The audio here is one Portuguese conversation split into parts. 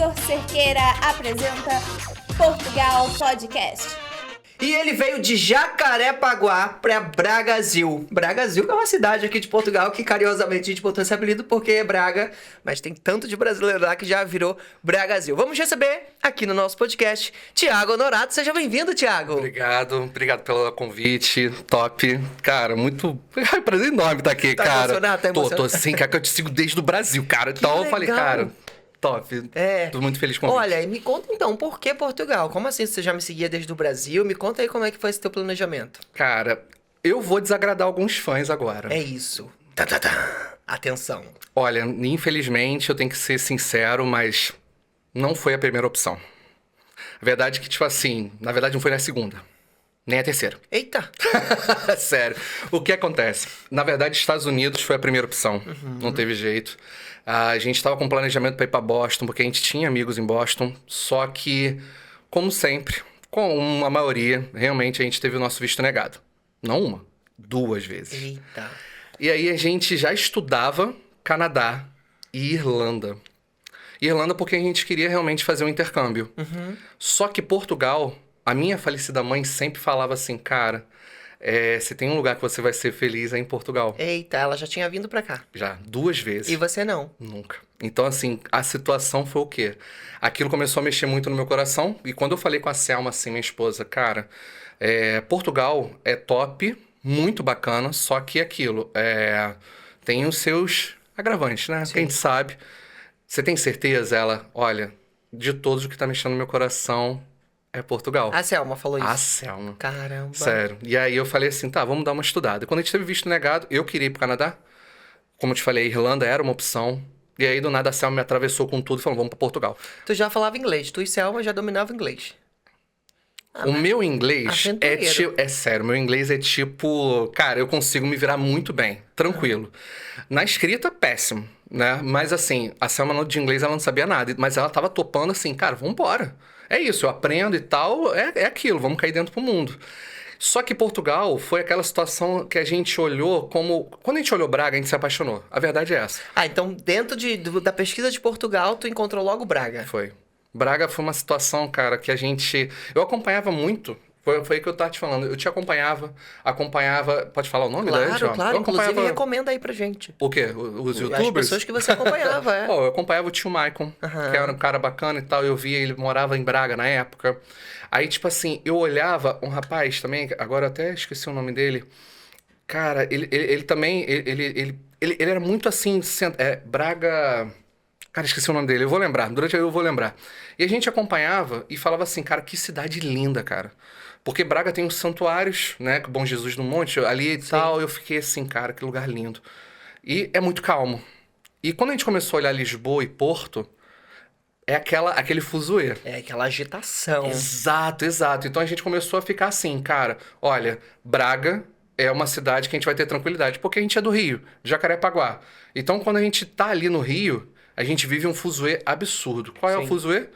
Igor Cerqueira apresenta Portugal Podcast. E ele veio de Jacarepaguá para Bragazil. Bragazil é uma cidade aqui de Portugal que carinhosamente a gente botou esse apelido porque é Braga, mas tem tanto de brasileiro lá que já virou Bragazil. Vamos receber aqui no nosso podcast Thiago Honorato. Seja bem-vindo, Thiago. Obrigado pelo convite, top. Cara, muito... prazer enorme estar aqui, tá cara. Emocionado? Tá emocionado? Tô assim, cara, que eu te sigo desde o Brasil, cara. Então eu falei, cara... Top. Tô muito feliz com o convite. Olha, e me conta então, por que Portugal? Como assim você já me seguia desde o Brasil? Me conta aí como é que foi esse teu planejamento. Cara, eu vou desagradar alguns fãs agora. É isso. Atenção. Olha, infelizmente eu tenho que ser sincero, mas não foi a primeira opção. A verdade é que, tipo assim, na verdade não foi na segunda, nem a terceira. Eita! Sério. O que acontece? Na verdade, Estados Unidos foi a primeira opção. Não teve jeito. A gente estava com planejamento para ir para Boston, porque a gente tinha amigos em Boston. Só que, como sempre, com a maioria, realmente a gente teve o nosso visto negado. Não uma, 2 vezes. Eita! E aí a gente já estudava Canadá e Irlanda. Irlanda porque a gente queria realmente fazer um intercâmbio. Só que Portugal, a minha falecida mãe sempre falava assim, cara... se tem um lugar que você vai ser feliz é em Portugal. Eita, ela já tinha vindo pra cá. Já, 2 vezes. E você não? Nunca. Então, assim, a situação foi o quê? Aquilo começou a mexer muito no meu coração. E quando eu falei com a Selma, assim, minha esposa, cara, Portugal é top, muito bacana, só que aquilo, tem os seus agravantes, né? Sim. Quem sabe. Você tem certeza? Ela, olha, de todos o que tá mexendo no meu coração... É Portugal. A Selma falou isso? A Selma. Caramba. Sério. E aí eu falei assim, tá, vamos dar uma estudada. Quando a gente teve visto negado, eu queria ir pro Canadá. Como eu te falei, a Irlanda era uma opção. E aí do nada a Selma me atravessou com tudo e falou, vamos pra Portugal. Tu já falava inglês. Tu e Selma já dominavam inglês. O meu inglês aventureiro. é sério, meu inglês é tipo... Cara, eu consigo me virar muito bem, tranquilo. Na escrita, péssimo, né? Mas assim, a Selma de inglês ela não sabia nada. Mas ela tava topando assim, cara, vambora. É isso, eu aprendo e tal, é aquilo, vamos cair dentro pro mundo. Só que Portugal foi aquela situação que a gente olhou como... Quando a gente olhou Braga, a gente se apaixonou. A verdade é essa. Ah, então dentro da pesquisa de Portugal, tu encontrou logo Braga. Foi. Braga foi uma situação, cara, que a gente... Eu acompanhava muito. Foi aí que eu tava te falando. Eu te acompanhava. Pode falar o nome da gente? Claro. Inclusive, recomenda aí pra gente. O quê? Os youtubers? As pessoas que você acompanhava, Eu acompanhava o tio Maicon, que era um cara bacana e tal. Eu via, ele morava em Braga na época. Aí, tipo assim, eu olhava um rapaz também, agora eu até esqueci o nome dele. Cara, ele também, ele era muito assim, Braga... Cara, esqueci o nome dele, eu vou lembrar, durante eu vou lembrar. E a gente acompanhava e falava assim, cara, que cidade linda, cara. Porque Braga tem os santuários, né, que o Bom Jesus do Monte, ali e tal, eu fiquei assim, cara, que lugar lindo. E é muito calmo. E quando a gente começou a olhar Lisboa e Porto, é aquele fuzuê. É aquela agitação. Exato. Então a gente começou a ficar assim, cara, olha, Braga é uma cidade que a gente vai ter tranquilidade, porque a gente é do Rio, de Jacarepaguá. Então quando a gente tá ali no Rio, a gente vive um fuzuê absurdo. Qual é o fuzuê?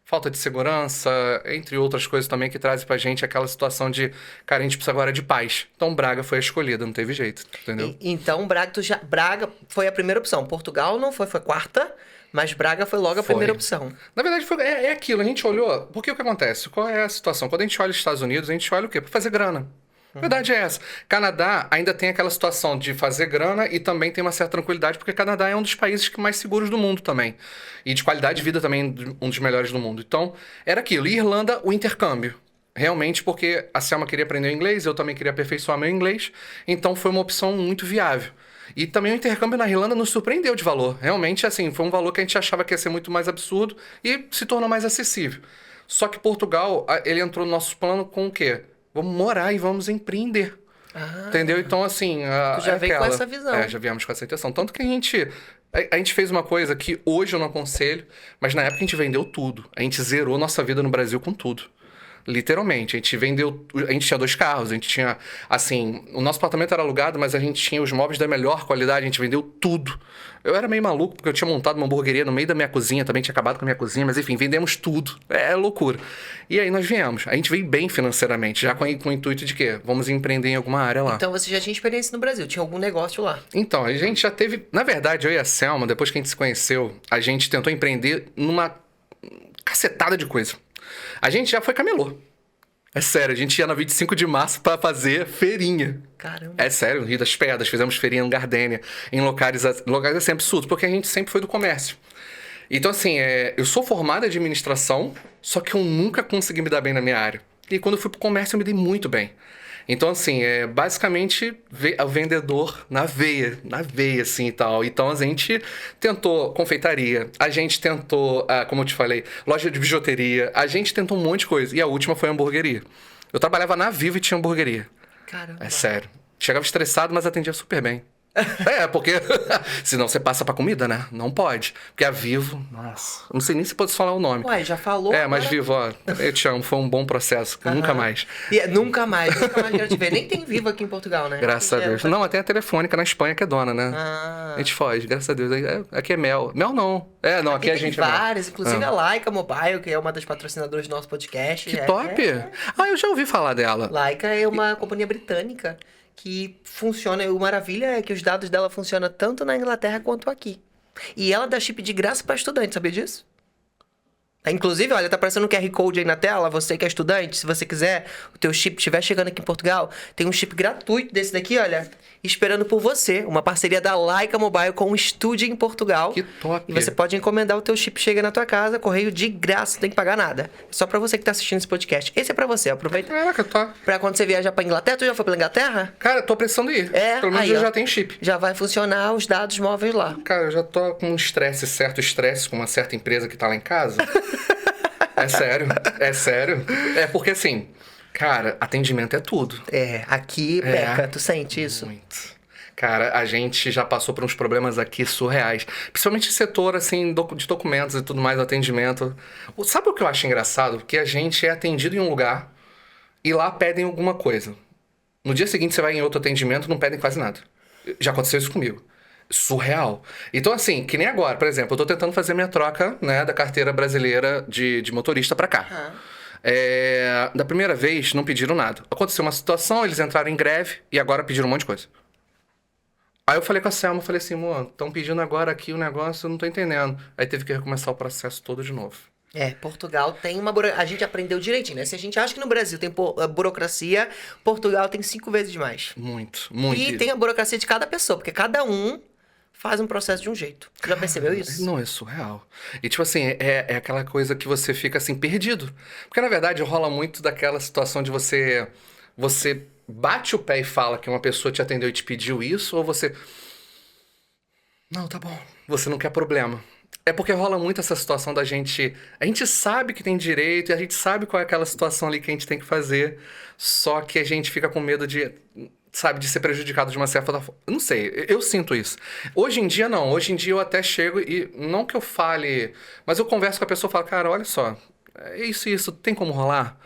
Falta de segurança, entre outras coisas também que trazem pra gente aquela situação de, cara, a gente precisa agora de paz. Então Braga foi a escolhida, não teve jeito, entendeu? Então Braga foi a primeira opção. Portugal não foi a quarta, mas Braga foi logo a primeira opção. Na verdade, é aquilo, a gente olhou... Porque o que acontece? Qual é a situação? Quando a gente olha os Estados Unidos, a gente olha o quê? Pra fazer grana. A verdade é essa. Canadá ainda tem aquela situação de fazer grana e também tem uma certa tranquilidade, porque Canadá é um dos países mais seguros do mundo também. E de qualidade de vida também um dos melhores do mundo. Então, era aquilo. E Irlanda, o intercâmbio. Realmente, porque a Selma queria aprender inglês, eu também queria aperfeiçoar meu inglês. Então, foi uma opção muito viável. E também o intercâmbio na Irlanda nos surpreendeu de valor. Realmente, assim, foi um valor que a gente achava que ia ser muito mais absurdo e se tornou mais acessível. Só que Portugal, ele entrou no nosso plano com o quê? Vamos morar e vamos empreender. Entendeu? Então, assim... Tu já veio com essa visão. Já viemos com essa intenção. Tanto que a gente fez uma coisa que hoje eu não aconselho, mas na época a gente vendeu tudo. A gente zerou nossa vida no Brasil com tudo. Literalmente. A gente tinha 2 carros, a gente tinha... Assim, o nosso apartamento era alugado, mas a gente tinha os móveis da melhor qualidade, a gente vendeu tudo. Eu era meio maluco, porque eu tinha montado uma hamburgueria no meio da minha cozinha, também tinha acabado com a minha cozinha, mas enfim, vendemos tudo. É loucura. E aí nós viemos. A gente veio bem financeiramente, já com o intuito de quê? Vamos empreender em alguma área lá. Então você já tinha experiência no Brasil, tinha algum negócio lá? Então, a gente já teve... Na verdade, eu e a Selma, depois que a gente se conheceu, a gente tentou empreender cacetada de coisa. A gente já foi camelô. É sério, a gente ia na 25 de março pra fazer feirinha. Caramba. É sério, no Rio das Pedras, fizemos feirinha no Gardênia, em locais assim absurdos, porque a gente sempre foi do comércio. Então, assim, eu sou formado em administração, só que eu nunca consegui me dar bem na minha área. E quando eu fui pro comércio, eu me dei muito bem. Então, assim, basicamente o vendedor na veia, assim e tal. Então, a gente tentou confeitaria, a gente tentou, como eu te falei, loja de bijuteria, a gente tentou um monte de coisa. E a última foi a hamburgueria. Eu trabalhava na Vivo e tinha hamburgueria. Caramba. É sério. Chegava estressado, mas atendia super bem. Porque senão você passa pra comida, né? Não pode. Porque a Vivo, nossa, não sei nem se pode falar o nome. Ué, já falou. Mas Vivo, ó, eu te amo, foi um bom processo. Nunca mais. Nunca mais quero te ver. Nem tem Vivo aqui em Portugal, né? Graças a Deus. Não, tem a Telefônica na Espanha que é dona, né? A gente foge, graças a Deus. Aqui é Mel. Mel não. Não, aqui a gente tem várias, inclusive a Laika Mobile, que é uma das patrocinadoras do nosso podcast. Que top! Eu já ouvi falar dela. Laika é uma companhia britânica que funciona, o maravilha é que os dados dela funcionam tanto na Inglaterra quanto aqui. E ela dá chip de graça para estudante, sabia disso? Inclusive, olha, tá aparecendo um QR Code aí na tela, você que é estudante, se você quiser, o teu chip estiver chegando aqui em Portugal, tem um chip gratuito desse daqui, olha, esperando por você, uma parceria da Laika Mobile com o Estude em Portugal. Que top! E você pode encomendar o teu chip, chega na tua casa, correio de graça, não tem que pagar nada. É só pra você que tá assistindo esse podcast. Esse é pra você, aproveita. Caraca, top. Pra quando você viajar pra Inglaterra, tu já foi pra Inglaterra? Cara, tô precisando ir. Pelo menos aí, eu já tenho chip. Já vai funcionar os dados móveis lá. Cara, eu já tô com certo estresse com uma certa empresa que tá lá em casa. É sério. É porque assim, cara, atendimento é tudo. Aqui peca, tu sente isso? Muito. Cara, a gente já passou por uns problemas aqui surreais. Principalmente setor, assim, de documentos e tudo mais, atendimento. Sabe o que eu acho engraçado? Que a gente é atendido em um lugar e lá pedem alguma coisa. No dia seguinte você vai em outro atendimento, não pedem quase nada. Já aconteceu isso comigo. Surreal. Então, assim, que nem agora, por exemplo, eu tô tentando fazer minha troca, né, da carteira brasileira de motorista pra cá. Da primeira vez, não pediram nada. Aconteceu uma situação, eles entraram em greve e agora pediram um monte de coisa. Aí eu falei com a Selma, falei assim, mano, estão pedindo agora aqui o negócio, eu não tô entendendo. Aí teve que recomeçar o processo todo de novo. Portugal tem uma burocracia. A gente aprendeu direitinho, né? Se a gente acha que no Brasil tem burocracia, Portugal tem 5 vezes mais. Muito. E tem a burocracia de cada pessoa, porque cada um faz um processo de um jeito. Já percebeu isso? Não, é surreal. E tipo assim, é aquela coisa que você fica assim, perdido. Porque na verdade rola muito daquela situação de você bate o pé e fala que uma pessoa te atendeu e te pediu isso, ou você... Não, tá bom. Você não quer problema. É porque rola muito essa situação da gente... A gente sabe que tem direito e a gente sabe qual é aquela situação ali que a gente tem que fazer, só que a gente fica com medo de... Sabe, de ser prejudicado de uma certa forma. Não sei, eu sinto isso. Hoje em dia, não. Hoje em dia eu até chego e... Não que eu fale... Mas eu converso com a pessoa e falo, cara, olha só. É isso. Tem como rolar?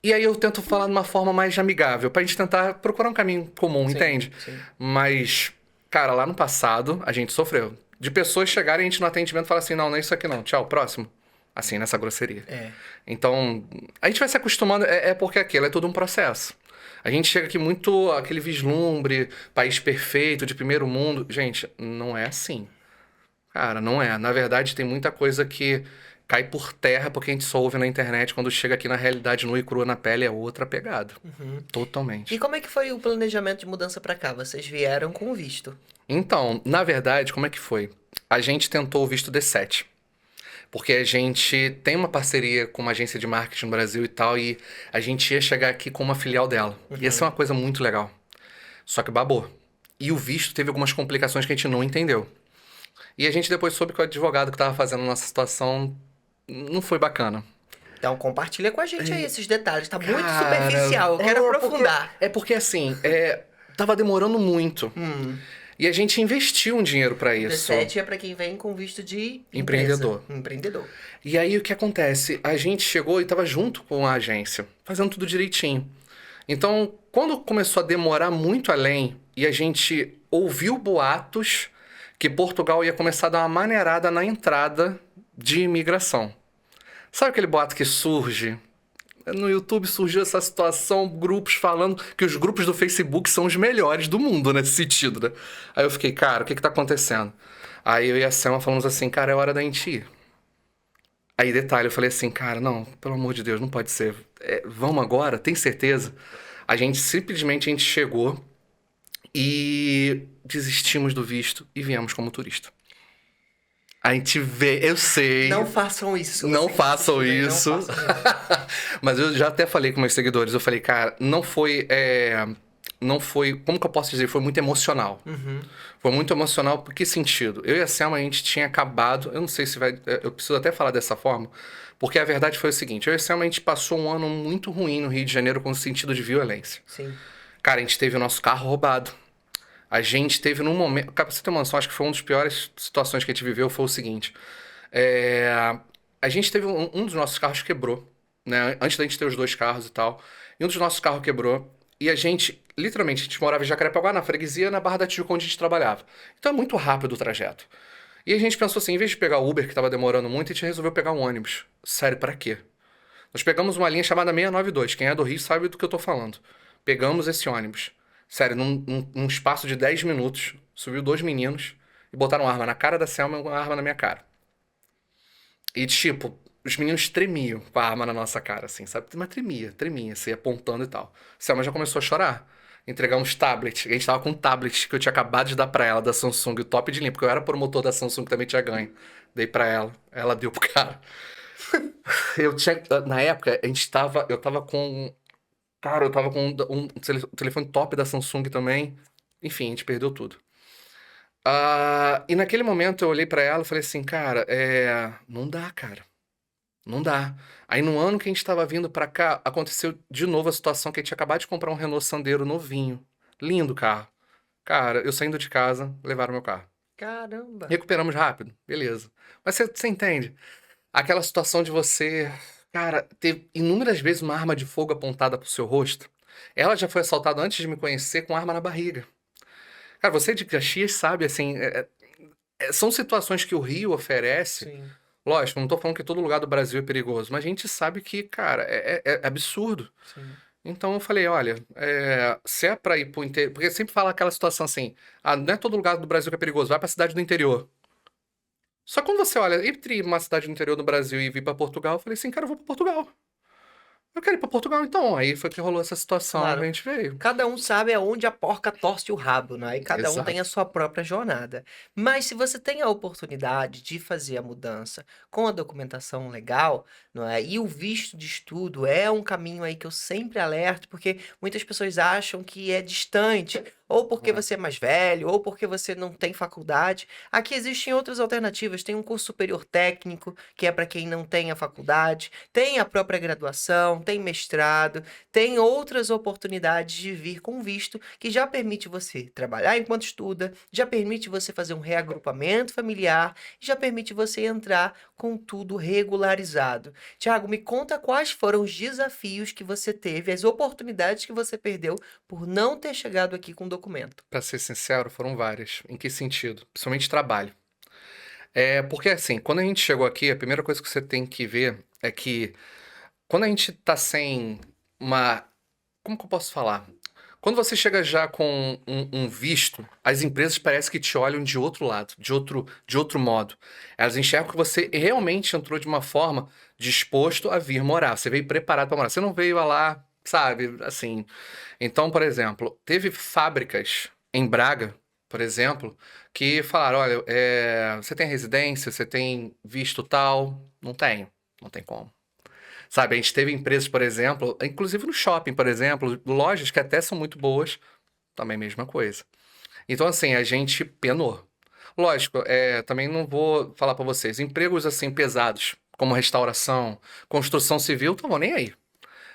E aí eu tento falar de uma forma mais amigável, pra gente tentar procurar um caminho comum, entende? Sim. Mas, cara, lá no passado, a gente sofreu. De pessoas chegarem a gente no atendimento e falar assim, não é isso aqui não. Tchau, próximo. Assim, nessa grosseria. Então, a gente vai se acostumando, porque aquilo é todo um processo. A gente chega aqui muito aquele vislumbre, país perfeito, de primeiro mundo. Gente, não é assim. Cara, não é. Na verdade, tem muita coisa que cai por terra porque a gente só ouve na internet. Quando chega aqui na realidade, nua e crua na pele, é outra pegada. Totalmente. E como é que foi o planejamento de mudança pra cá? Vocês vieram com o visto? Então, na verdade, como é que foi? A gente tentou o visto D7. Porque a gente tem uma parceria com uma agência de marketing no Brasil e tal, e a gente ia chegar aqui com uma filial dela. Ia ser uma coisa muito legal. Só que babou. E o visto teve algumas complicações que a gente não entendeu. E a gente depois soube que o advogado que estava fazendo a nossa situação não foi bacana. Então compartilha com a gente aí esses detalhes. Tá muito superficial, eu quero aprofundar. Porque assim, tava demorando muito. E a gente investiu um dinheiro pra isso. D7 é pra quem vem com visto de empreendedor. Empreendedor. E aí o que acontece? A gente chegou e tava junto com a agência, fazendo tudo direitinho. Então, quando começou a demorar muito além e a gente ouviu boatos que Portugal ia começar a dar uma maneirada na entrada de imigração. Sabe aquele boato que surge? No YouTube surgiu essa situação, grupos falando que os grupos do Facebook são os melhores do mundo nesse sentido, né? Aí eu fiquei, cara, o que tá acontecendo? Aí eu e a Selma falamos assim, cara, é hora da gente ir. Aí, detalhe, eu falei assim, cara, não, pelo amor de Deus, não pode ser. Vamos agora? Tem certeza? A gente chegou e desistimos do visto e viemos como turista. A gente vê, eu sei. Não façam isso. Não vocês façam assistirem, não isso. façam isso. Mas eu já até falei com meus seguidores, eu falei, cara, não foi, como que eu posso dizer? Foi muito emocional. Foi muito emocional, por que sentido? Eu e a Selma, a gente tinha acabado, eu não sei se vai, eu preciso até falar dessa forma, porque a verdade foi o seguinte, eu e a Selma, a gente passou um ano muito ruim no Rio de Janeiro com o sentido de violência. Sim. Cara, a gente teve o nosso carro roubado. A gente teve num momento. Cara, pra você ter uma noção, acho que foi uma das piores situações que a gente viveu foi o seguinte. É, a gente teve um dos nossos carros quebrou, né? Antes da gente ter os dois carros e tal. E um dos nossos carros quebrou. E a gente, literalmente, a gente morava em Jacarepaguá, na freguesia, na Barra da Tijuca, onde a gente trabalhava. Então é muito rápido o trajeto. E a gente pensou assim, em vez de pegar o Uber, que tava demorando muito, a gente resolveu pegar um ônibus. Sério, pra quê? Nós pegamos uma linha chamada 692. Quem é do Rio sabe do que eu tô falando. Pegamos esse ônibus. Sério, num espaço de 10 minutos, subiu dois meninos e botaram uma arma na cara da Selma e uma arma na minha cara. E, tipo, os meninos tremiam com a arma na nossa cara, assim, sabe? Mas tremia, assim, apontando e tal. Selma já começou a chorar. Entregamos tablet. A gente tava com um tablet que eu tinha acabado de dar pra ela, da Samsung, o top de linha, porque eu era promotor da Samsung, também tinha ganho. Dei pra ela deu pro cara. Eu tinha, na época, eu tava com, cara, eu tava com um telefone top da Samsung também. Enfim, a gente perdeu tudo. E naquele momento eu olhei pra ela e falei assim, cara, não dá, cara. Não dá. Aí no ano que a gente tava vindo pra cá, aconteceu de novo a situação que a gente tinha acabado de comprar um Renault Sandero novinho. Lindo carro. Cara, eu saindo de casa, levaram meu carro. Caramba. Recuperamos rápido, beleza. Mas você entende? Aquela situação de você, cara, ter inúmeras vezes uma arma de fogo apontada pro seu rosto. Ela já foi assaltada antes de me conhecer com arma na barriga. Cara, você de Caxias sabe, assim, são situações que o Rio oferece. Sim. Lógico, não tô falando que todo lugar do Brasil é perigoso, mas a gente sabe que, cara, é absurdo. Sim. Então eu falei, olha, se é pra ir pro interior. Porque sempre fala aquela situação assim, não é todo lugar do Brasil que é perigoso, vai pra cidade do interior. Só que quando você olha entre uma cidade do interior do Brasil e vir pra Portugal, eu falei assim, cara, eu vou pra Portugal. Eu quero ir pra Portugal, então. Aí foi que rolou essa situação, Claro. a gente veio. Cada um sabe aonde a porca torce o rabo, né? E cada um tem Exato. a sua própria jornada. Mas se você tem a oportunidade de fazer a mudança com a documentação legal, não é? E o visto de estudo é um caminho aí que eu sempre alerto, porque muitas pessoas acham que é distante, ou porque Uhum. você é mais velho, ou porque você não tem faculdade. Aqui existem outras alternativas. Tem um curso superior técnico, que é para quem não tem a faculdade, tem a própria graduação, tem mestrado, tem outras oportunidades de vir com visto que já permite você trabalhar enquanto estuda, já permite você fazer um reagrupamento familiar, já permite você entrar com tudo regularizado. Tiago, me conta quais foram os desafios que você teve, as oportunidades que você perdeu por não ter chegado aqui com documento. Pra ser sincero, foram várias. Em que sentido? Principalmente trabalho. Porque assim, quando a gente chegou aqui, a primeira coisa que você tem que ver é que quando a gente tá sem uma. Como que eu posso falar? Quando você chega já com um visto, as empresas parecem que te olham de outro lado, de outro modo. Elas enxergam que você realmente entrou de uma forma disposto a vir morar. Você veio preparado para morar. Você não veio lá, sabe, assim. Então, por exemplo, teve fábricas em Braga, por exemplo, que falaram: olha, você tem residência, você tem visto tal? Não tenho, não tem como. Sabe, a gente teve empresas, por exemplo, inclusive no shopping, por exemplo, lojas que até são muito boas, também mesma coisa. Então, assim, a gente penou. Lógico, também não vou falar pra vocês, empregos assim pesados, como restauração, construção civil, não vão nem aí.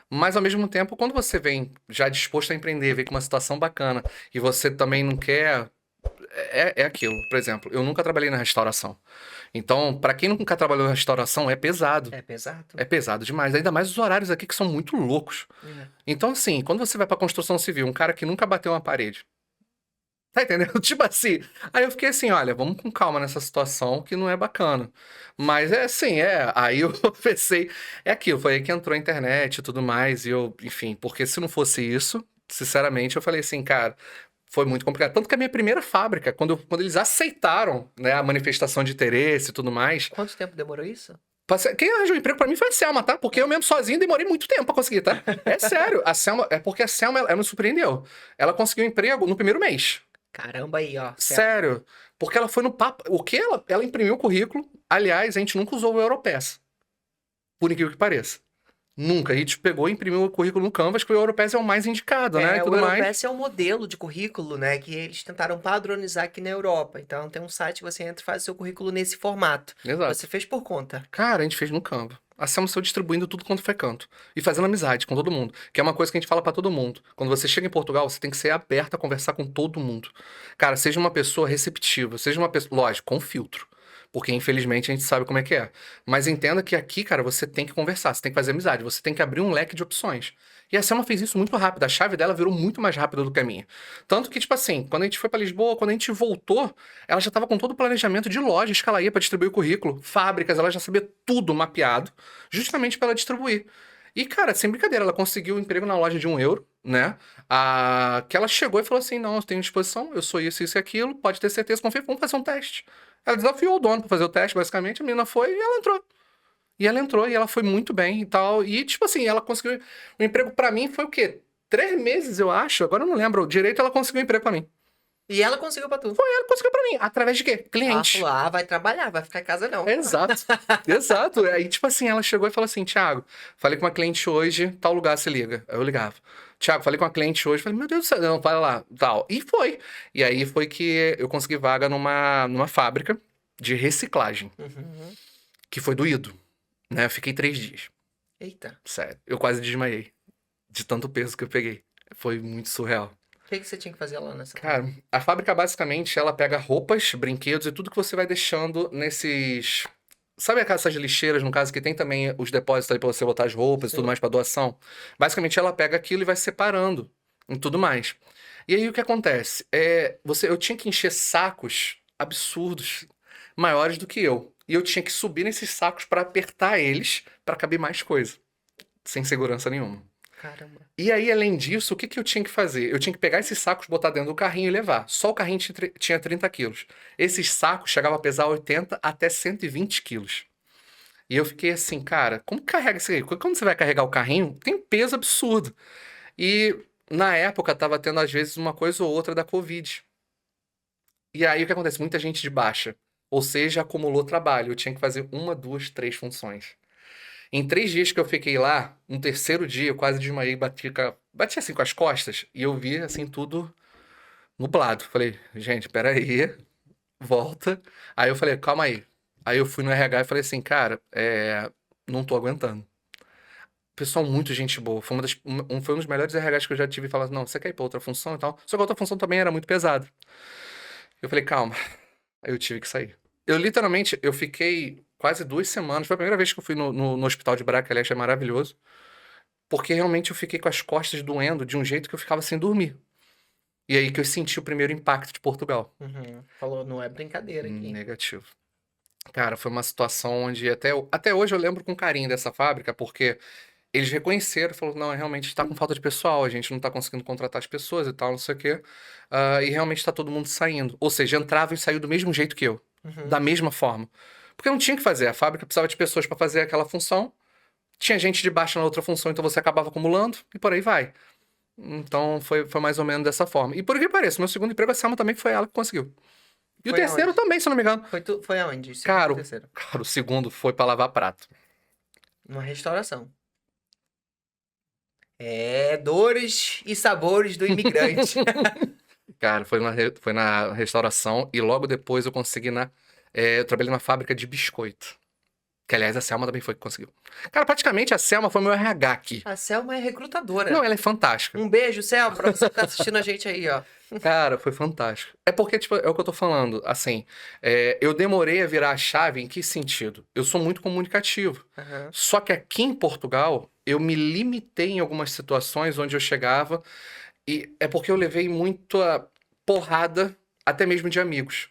Mas ao mesmo tempo, quando você vem já disposto a empreender, vem com uma situação bacana e você também não quer. É aquilo. Por exemplo, eu nunca trabalhei na restauração. Então, pra quem nunca trabalhou na restauração, é pesado. É pesado? É pesado demais. Ainda mais os horários aqui que são muito loucos. É. Então, assim, quando você vai pra construção civil, um cara que nunca bateu uma parede. Tá entendendo? Tipo assim. Aí eu fiquei assim, olha, vamos com calma nessa situação que não é bacana. Mas é assim, Aí eu pensei, é aquilo, foi aí que entrou a internet e tudo mais. E eu, enfim, porque se não fosse isso, sinceramente, eu falei assim, cara, foi muito complicado. Tanto que a minha primeira fábrica, quando eles aceitaram, né, a manifestação de interesse e tudo mais, Quanto tempo demorou isso? Quem arranjou emprego pra mim foi a Selma, tá? Porque eu mesmo sozinho demorei muito tempo pra conseguir, tá? É sério. A Selma, é porque a Selma, ela me surpreendeu. Ela conseguiu um emprego no primeiro mês. Caramba aí, ó. Sério. Porque ela foi no papo. O que ela imprimiu o currículo. Aliás, a gente nunca usou o Europass. Por incrível que pareça. Nunca. A gente pegou e imprimiu o currículo no Canvas, que o Europass é o mais indicado, né? E O tudo mais. Europass é um modelo de currículo, né? Que eles tentaram padronizar aqui na Europa. Então tem um site que você entra e faz o seu currículo nesse formato. Exato. Você fez por conta. Cara, a gente fez no Canva. A Selma saiu distribuindo tudo quanto foi canto. E fazendo amizade com todo mundo. Que é uma coisa que a gente fala pra todo mundo. Quando você chega em Portugal, você tem que ser aberto a conversar com todo mundo. Cara, seja uma pessoa receptiva. Seja uma pessoa... Lógico, com filtro. Porque, infelizmente, a gente sabe como é que é. Mas entenda que aqui, cara, você tem que conversar. Você tem que fazer amizade. Você tem que abrir um leque de opções. E a Selma fez isso muito rápido. A chave dela virou muito mais rápida do que a minha. Tanto que, tipo assim, quando a gente foi pra Lisboa, quando a gente voltou, ela já tava com todo o planejamento de lojas que ela ia pra distribuir o currículo, fábricas, ela já sabia tudo mapeado, justamente pra ela distribuir. E, cara, sem brincadeira, ela conseguiu um emprego na loja de €1, né? Que ela chegou e falou assim: não, eu tenho disposição, eu sou isso, isso e aquilo, pode ter certeza, confia, vamos fazer um teste. Ela desafiou o dono pra fazer o teste, basicamente, a menina foi e ela entrou. E ela entrou e ela foi muito bem e tal. E, tipo assim, ela conseguiu. O emprego pra mim foi o quê? 3 meses, eu acho. Agora eu não lembro direito, ela conseguiu um emprego pra mim. E ela conseguiu pra tu. Ela conseguiu pra mim. Através de quê? Ela Cliente. falou, vai trabalhar, vai ficar em casa não. Exato. Exato. Aí, tipo assim, ela chegou e falou assim: Thiago, falei com uma cliente hoje, tal lugar se liga. Aí eu ligava. Thiago, falei com uma cliente hoje, falei, meu Deus do céu, não, vai lá, tal. E foi. E aí foi que eu consegui vaga numa fábrica de reciclagem, Uhum. que foi doído, né? Eu fiquei 3 dias. Eita. Sério. Eu quase desmaiei. De tanto peso que eu peguei. Foi muito surreal. O que você tinha que fazer lá nessa Cara, a fábrica basicamente ela pega roupas, brinquedos e tudo que você vai deixando nesses. Sabe essas lixeiras, no caso, que tem também os depósitos ali pra você botar as roupas e tudo Sim. mais pra doação? Basicamente ela pega aquilo e vai separando e tudo mais. E aí o que acontece? Eu tinha que encher sacos absurdos, maiores do que eu. E eu tinha que subir nesses sacos pra apertar eles pra caber mais coisa. Sem segurança nenhuma. Caramba. E aí, além disso, o que eu tinha que fazer? Eu tinha que pegar esses sacos, botar dentro do carrinho e levar. Só o carrinho tinha 30 quilos. Esses sacos chegavam a pesar 80 até 120 quilos. E eu fiquei assim, cara, como que carrega isso aí? Quando você vai carregar o carrinho, tem um peso absurdo. E na época tava tendo, às vezes, uma coisa ou outra da Covid. E aí o que acontece? Muita gente de baixa. Ou seja, acumulou trabalho. Eu tinha que fazer 1, 2, 3 funções. Em 3 dias que eu fiquei lá, no terceiro dia eu quase desmaiei, bati assim com as costas e eu vi assim tudo nublado. Falei, gente, peraí, volta. Aí eu falei, calma aí. Aí eu fui no RH e falei assim, cara, não tô aguentando. Pessoal, muito gente boa. Foi um dos melhores RHs que eu já tive. Falando, não, você quer ir pra outra função e tal. Só que a outra função também era muito pesada. Eu falei, calma. Aí eu tive que sair. Eu fiquei quase 2 semanas. Foi a primeira vez que eu fui no hospital de Braga, que aliás é maravilhoso. Porque realmente eu fiquei com as costas doendo de um jeito que eu ficava sem dormir. E aí que eu senti o primeiro impacto de Portugal. Uhum. Falou, não é brincadeira aqui. Negativo. Cara, foi uma situação onde até hoje eu lembro com carinho dessa fábrica, porque eles reconheceram, falaram, não, realmente está com falta de pessoal, a gente não está conseguindo contratar as pessoas e tal, não sei o quê. E realmente está todo mundo saindo. Ou seja, entrava e saiu do mesmo jeito que eu. Uhum. Da mesma forma. Porque não tinha o que fazer. A fábrica precisava de pessoas para fazer aquela função. Tinha gente de baixo na outra função, então você acabava acumulando e por aí vai. Então foi mais ou menos dessa forma. E por que pareça, meu segundo emprego, a Selma também foi ela que conseguiu. E o Foi terceiro aonde? também, se não me engano. Foi aonde? Segundo Cara, ou terceiro? o segundo foi para lavar prato. Uma restauração. Dores e sabores do imigrante. Cara, foi na restauração e logo depois eu consegui eu trabalhei na fábrica de biscoito. Que, aliás, a Selma também foi que conseguiu. Cara, praticamente a Selma foi meu RH aqui. A Selma é recrutadora. Não, ela é fantástica. Um beijo, Selma, pra você que tá assistindo a gente aí, ó. Cara, foi fantástico. É porque, tipo, é o que eu tô falando. Assim, eu demorei a virar a chave em que sentido? Eu sou muito comunicativo. Uhum. Só que aqui em Portugal, eu me limitei em algumas situações onde eu chegava. E é porque eu levei muita porrada, até mesmo de amigos.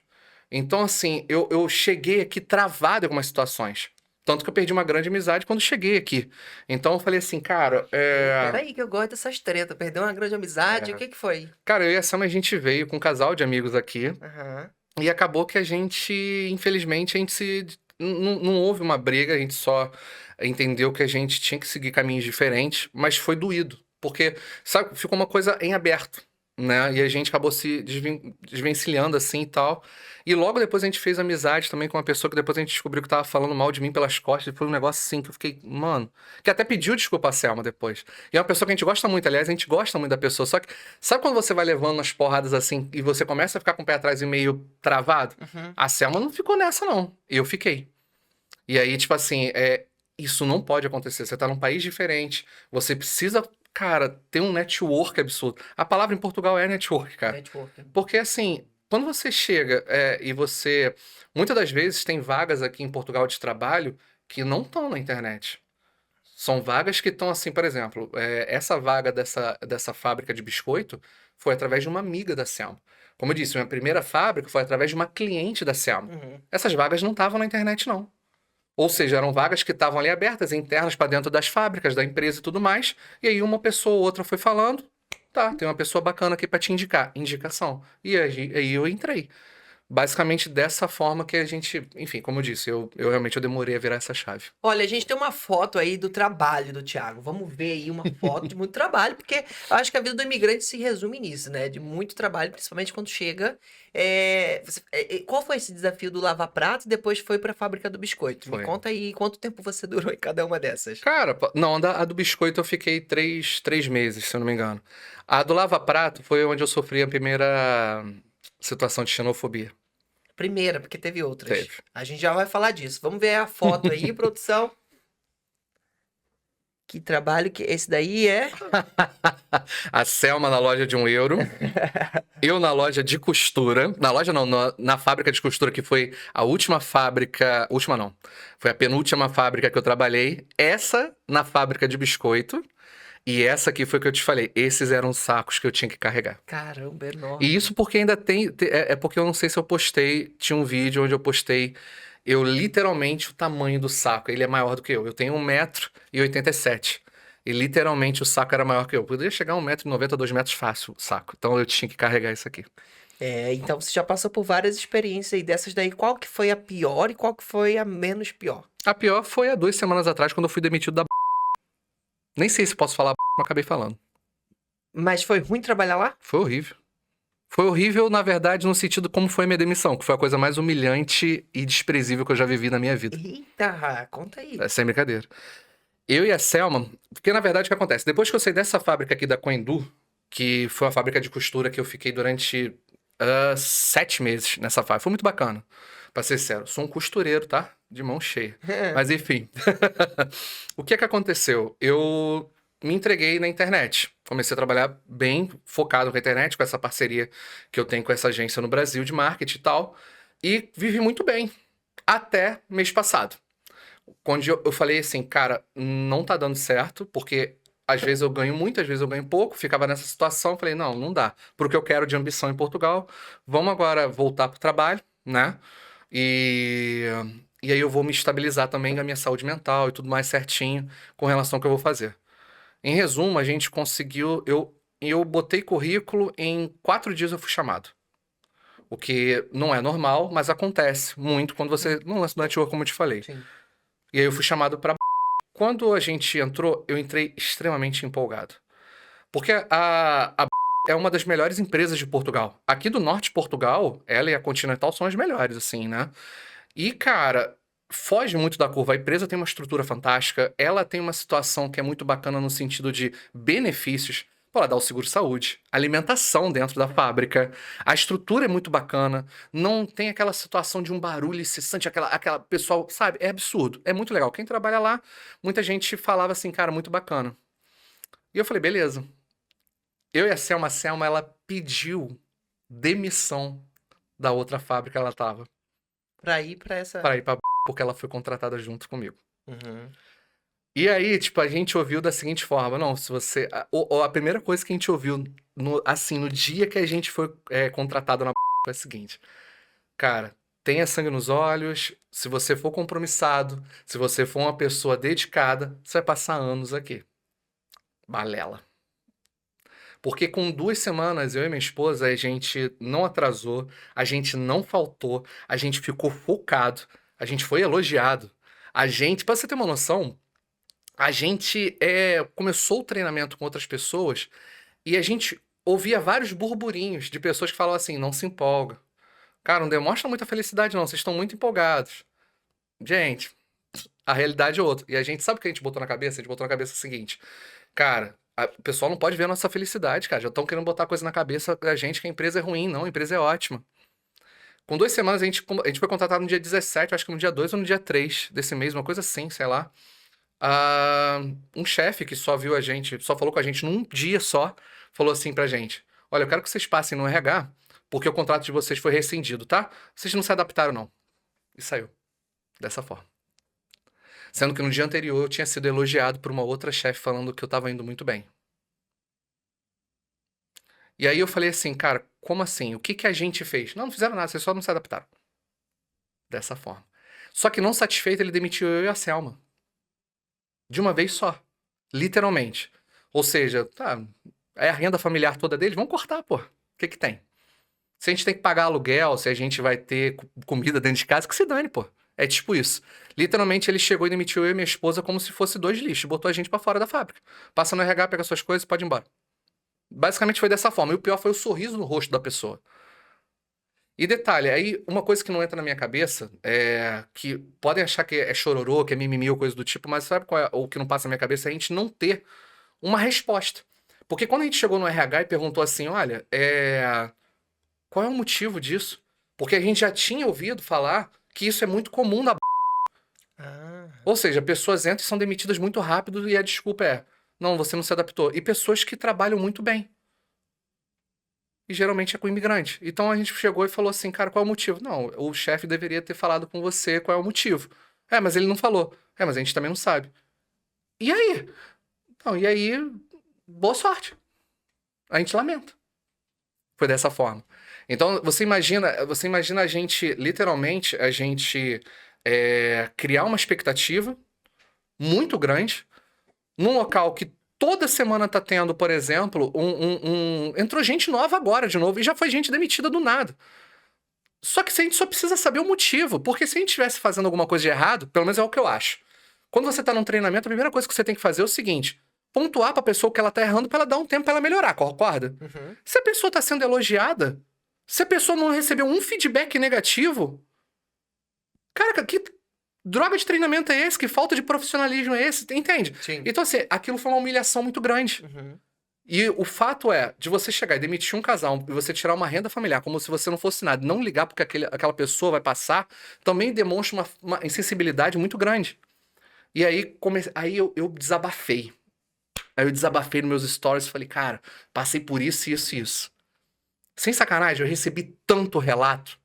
Então, assim, eu cheguei aqui travado em algumas situações. Tanto que eu perdi uma grande amizade quando cheguei aqui. Então eu falei assim, cara, Peraí que eu gosto dessas tretas. Perdeu uma grande amizade, o que foi? Cara, eu e a Sam, a gente veio com um casal de amigos aqui. Aham. E acabou que infelizmente, a gente não houve uma briga, a gente só entendeu que a gente tinha que seguir caminhos diferentes, mas foi doído, porque, sabe, ficou uma coisa em aberto, né? E a gente acabou se desvencilhando assim e tal. E logo depois a gente fez amizade também com uma pessoa que depois a gente descobriu que tava falando mal de mim pelas costas. E foi um negócio assim que eu fiquei, mano. Que até pediu desculpa a Selma depois. E é uma pessoa que a gente gosta muito, aliás, a gente gosta muito da pessoa. Só que, sabe quando você vai levando umas porradas assim e você começa a ficar com o pé atrás e meio travado? A Selma não ficou nessa, não. Eu fiquei. E aí, tipo assim, isso não pode acontecer. Você tá num país diferente, você precisa, cara, ter um network absurdo. A palavra em Portugal é network, cara. Networking. Porque assim, quando você chega e você. Muitas das vezes tem vagas aqui em Portugal de trabalho que não estão na internet. São vagas que estão assim, por exemplo, essa vaga dessa fábrica de biscoito foi através de uma amiga da Selma. Como eu disse, minha primeira fábrica foi através de uma cliente da Selma. Essas vagas não estavam na internet, não. Ou seja, eram vagas que estavam ali abertas, internas para dentro das fábricas, da empresa e tudo mais. E aí uma pessoa ou outra foi falando, tá, tem uma pessoa bacana aqui para te indicar. Indicação. E aí eu entrei. Basicamente dessa forma que a gente, enfim, como eu disse, eu realmente eu demorei a virar essa chave. Olha, a gente tem uma foto aí do trabalho do Thiago. Vamos ver aí uma foto de muito trabalho, porque eu acho que a vida do imigrante se resume nisso, né? De muito trabalho, principalmente quando chega. Qual foi esse desafio do Lava Prato e depois foi para a fábrica do biscoito? Me Foi. conta aí quanto tempo você durou em cada uma dessas. Cara, não, a do biscoito eu fiquei três meses, se eu não me engano. A do Lava Prato foi onde eu sofri a primeira situação de xenofobia. Primeira, porque teve outras. Teve. A gente já vai falar disso. Vamos ver a foto aí, produção. Que trabalho que esse daí é? A Selma na loja de €1. Eu na loja de costura. Na loja não, na fábrica de costura, que foi a última fábrica. Última não. Foi a penúltima fábrica que eu trabalhei. Essa na fábrica de biscoito. E essa aqui foi que eu te falei. Esses eram os sacos que eu tinha que carregar. Caramba, enorme. E isso porque ainda tem. É porque eu não sei se eu postei. Tinha um vídeo onde eu postei. Eu literalmente o tamanho do saco. Ele é maior do que eu. Eu tenho 1,87 m. E literalmente o saco era maior que eu. Poderia chegar a 1,90 m, 2 metros fácil o saco. Então eu tinha que carregar isso aqui. Então você já passou por várias experiências aí dessas daí. Qual que foi a pior e qual que foi a menos pior? A pior foi há 2 semanas atrás, quando eu fui demitido da. Nem sei se posso falar, mas acabei falando. Mas foi ruim trabalhar lá? Foi horrível. Foi horrível, na verdade, no sentido como foi a minha demissão, que foi a coisa mais humilhante e desprezível que eu já vivi na minha vida. Eita, conta aí. É sem brincadeira. Eu e a Selma, porque na verdade o que acontece? Depois que eu saí dessa fábrica aqui da Coendu, que foi uma fábrica de costura que eu fiquei durante 7 meses nessa fábrica, foi muito bacana, pra ser sincero. Sou um costureiro, tá? De mão cheia. Mas enfim. O que é que aconteceu? Eu me entreguei na internet. Comecei a trabalhar bem focado com a internet, com essa parceria que eu tenho com essa agência no Brasil de marketing e tal. E vivi muito bem. Até mês passado. Onde eu falei assim, cara, não tá dando certo, porque às vezes eu ganho muito, às vezes eu ganho pouco. Ficava nessa situação, falei, não dá. Pro que eu quero de ambição em Portugal, vamos agora voltar pro trabalho, né? E aí eu vou me estabilizar também na minha saúde mental e tudo mais certinho com relação ao que eu vou fazer. Em resumo, a gente conseguiu. Eu botei currículo, em 4 dias eu fui chamado. O que não é normal, mas acontece muito quando você não lança do network, como eu te falei. Sim. E aí eu fui chamado para. Quando a gente entrou, eu entrei extremamente empolgado. Porque a é uma das melhores empresas de Portugal. Aqui do norte de Portugal, ela e a Continental são as melhores, assim, né? E, cara, foge muito da curva. A empresa tem uma estrutura fantástica, ela tem uma situação que é muito bacana no sentido de benefícios. Pô, ela dá o seguro-saúde, alimentação dentro da fábrica, a estrutura é muito bacana, não tem aquela situação de um barulho incessante, aquela pessoal, sabe? É absurdo, é muito legal. Quem trabalha lá, muita gente falava assim, cara, muito bacana. E eu falei, beleza. Eu e a Selma, ela pediu demissão da outra fábrica que ela tava. Pra ir pra essa... Pra ir pra porque ela foi contratada junto comigo. Uhum. E aí, tipo, a gente ouviu da seguinte forma, não, se você... A primeira coisa que a gente ouviu, no dia que a gente foi contratado na foi a seguinte, cara, tenha sangue nos olhos, se você for compromissado, se você for uma pessoa dedicada, você vai passar anos aqui. Balela. Porque com 2 semanas, eu e minha esposa, a gente não atrasou, a gente não faltou, a gente ficou focado. A gente foi elogiado. Pra você ter uma noção, a gente começou o treinamento com outras pessoas e a gente ouvia vários burburinhos de pessoas que falavam assim, não se empolga. Cara, não demonstra muita felicidade não, vocês estão muito empolgados. Gente, a realidade é outra. E a gente sabe o que a gente botou na cabeça? A gente botou na cabeça o seguinte, cara, o pessoal não pode ver a nossa felicidade, cara. Já estão querendo botar coisa na cabeça da gente que a empresa é ruim. Não, a empresa é ótima. Com 2 semanas, a gente foi contratado no dia 17, acho que no dia 2 ou no dia 3 desse mês, uma coisa assim, sei lá. Um chefe que só viu a gente, só falou com a gente num dia só, falou assim pra gente: olha, eu quero que vocês passem no RH, porque o contrato de vocês foi rescindido, tá? Vocês não se adaptaram, não. E saiu. Dessa forma. Sendo que no dia anterior eu tinha sido elogiado por uma outra chefe falando que eu tava indo muito bem. E aí eu falei assim, cara, como assim? O que que a gente fez? Não fizeram nada, vocês só não se adaptaram. Dessa forma. Só que não satisfeito, ele demitiu eu e a Selma. De uma vez só. Literalmente. Ou seja, tá, é a renda familiar toda deles, vamos cortar, pô. O que que tem? Se a gente tem que pagar aluguel, se a gente vai ter comida dentro de casa, que se dane, pô. É tipo isso. Literalmente, ele chegou e demitiu eu e minha esposa como se fosse 2 lixos. Botou a gente pra fora da fábrica. Passa no RH, pega suas coisas e pode ir embora. Basicamente foi dessa forma. E o pior foi o sorriso no rosto da pessoa. E detalhe, aí uma coisa que não entra na minha cabeça é que podem achar que é chororô, que é mimimi ou coisa do tipo, mas sabe qual é o que não passa na minha cabeça? É a gente não ter uma resposta. Porque quando a gente chegou no RH e perguntou assim, olha, qual é o motivo disso? Porque a gente já tinha ouvido falar que isso é muito comum na... Ah, Ou seja, pessoas entram e são demitidas muito rápido e a desculpa é, não, você não se adaptou. E pessoas que trabalham muito bem. E geralmente é com imigrante. Então a gente chegou e falou assim, cara, qual é o motivo? Não, o chefe deveria ter falado com você qual é o motivo. Mas ele não falou. Mas a gente também não sabe. E aí? Então, e aí, boa sorte. A gente lamenta. Foi dessa forma. Então, você imagina a gente, literalmente, criar uma expectativa muito grande num local que toda semana tá tendo, por exemplo, entrou gente nova agora de novo e já foi gente demitida do nada. Só que a gente só precisa saber o motivo, porque se a gente estivesse fazendo alguma coisa de errado, pelo menos é o que eu acho. Quando você tá num treinamento, a primeira coisa que você tem que fazer é o seguinte: pontuar pra pessoa que ela tá errando pra ela dar um tempo pra ela melhorar, concorda? uhum. Se a pessoa tá sendo elogiada, se a pessoa não recebeu um feedback negativo, cara, que droga de treinamento é esse? Que falta de profissionalismo é esse? Entende? Sim. Então, assim, aquilo foi uma humilhação muito grande. Uhum. E o fato é, de você chegar e demitir um casal e você tirar uma renda familiar como se você não fosse nada, não ligar porque aquela pessoa vai passar, também demonstra uma insensibilidade muito grande. E aí, eu desabafei. Aí eu desabafei nos meus stories e falei, cara, passei por isso, isso e isso. Sem sacanagem, eu recebi tanto relato.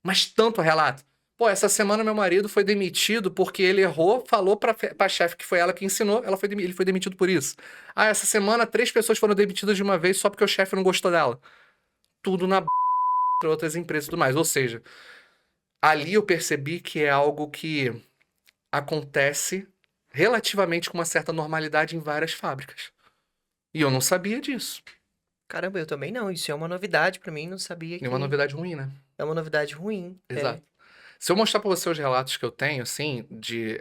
Mas tanto relato. Pô, essa semana meu marido foi demitido porque ele errou, falou pra chefe que foi ela que ensinou, ele foi demitido por isso. Essa semana 3 pessoas foram demitidas de uma vez só porque o chefe não gostou dela. Tudo na para outras empresas e tudo mais. Ou seja, ali eu percebi que é algo que acontece relativamente com uma certa normalidade em várias fábricas. E eu não sabia disso. Caramba, eu também não. Isso é uma novidade pra mim, não sabia que... É uma novidade ruim, né? É uma novidade ruim. Exato. Se eu mostrar pra você os relatos que eu tenho, assim,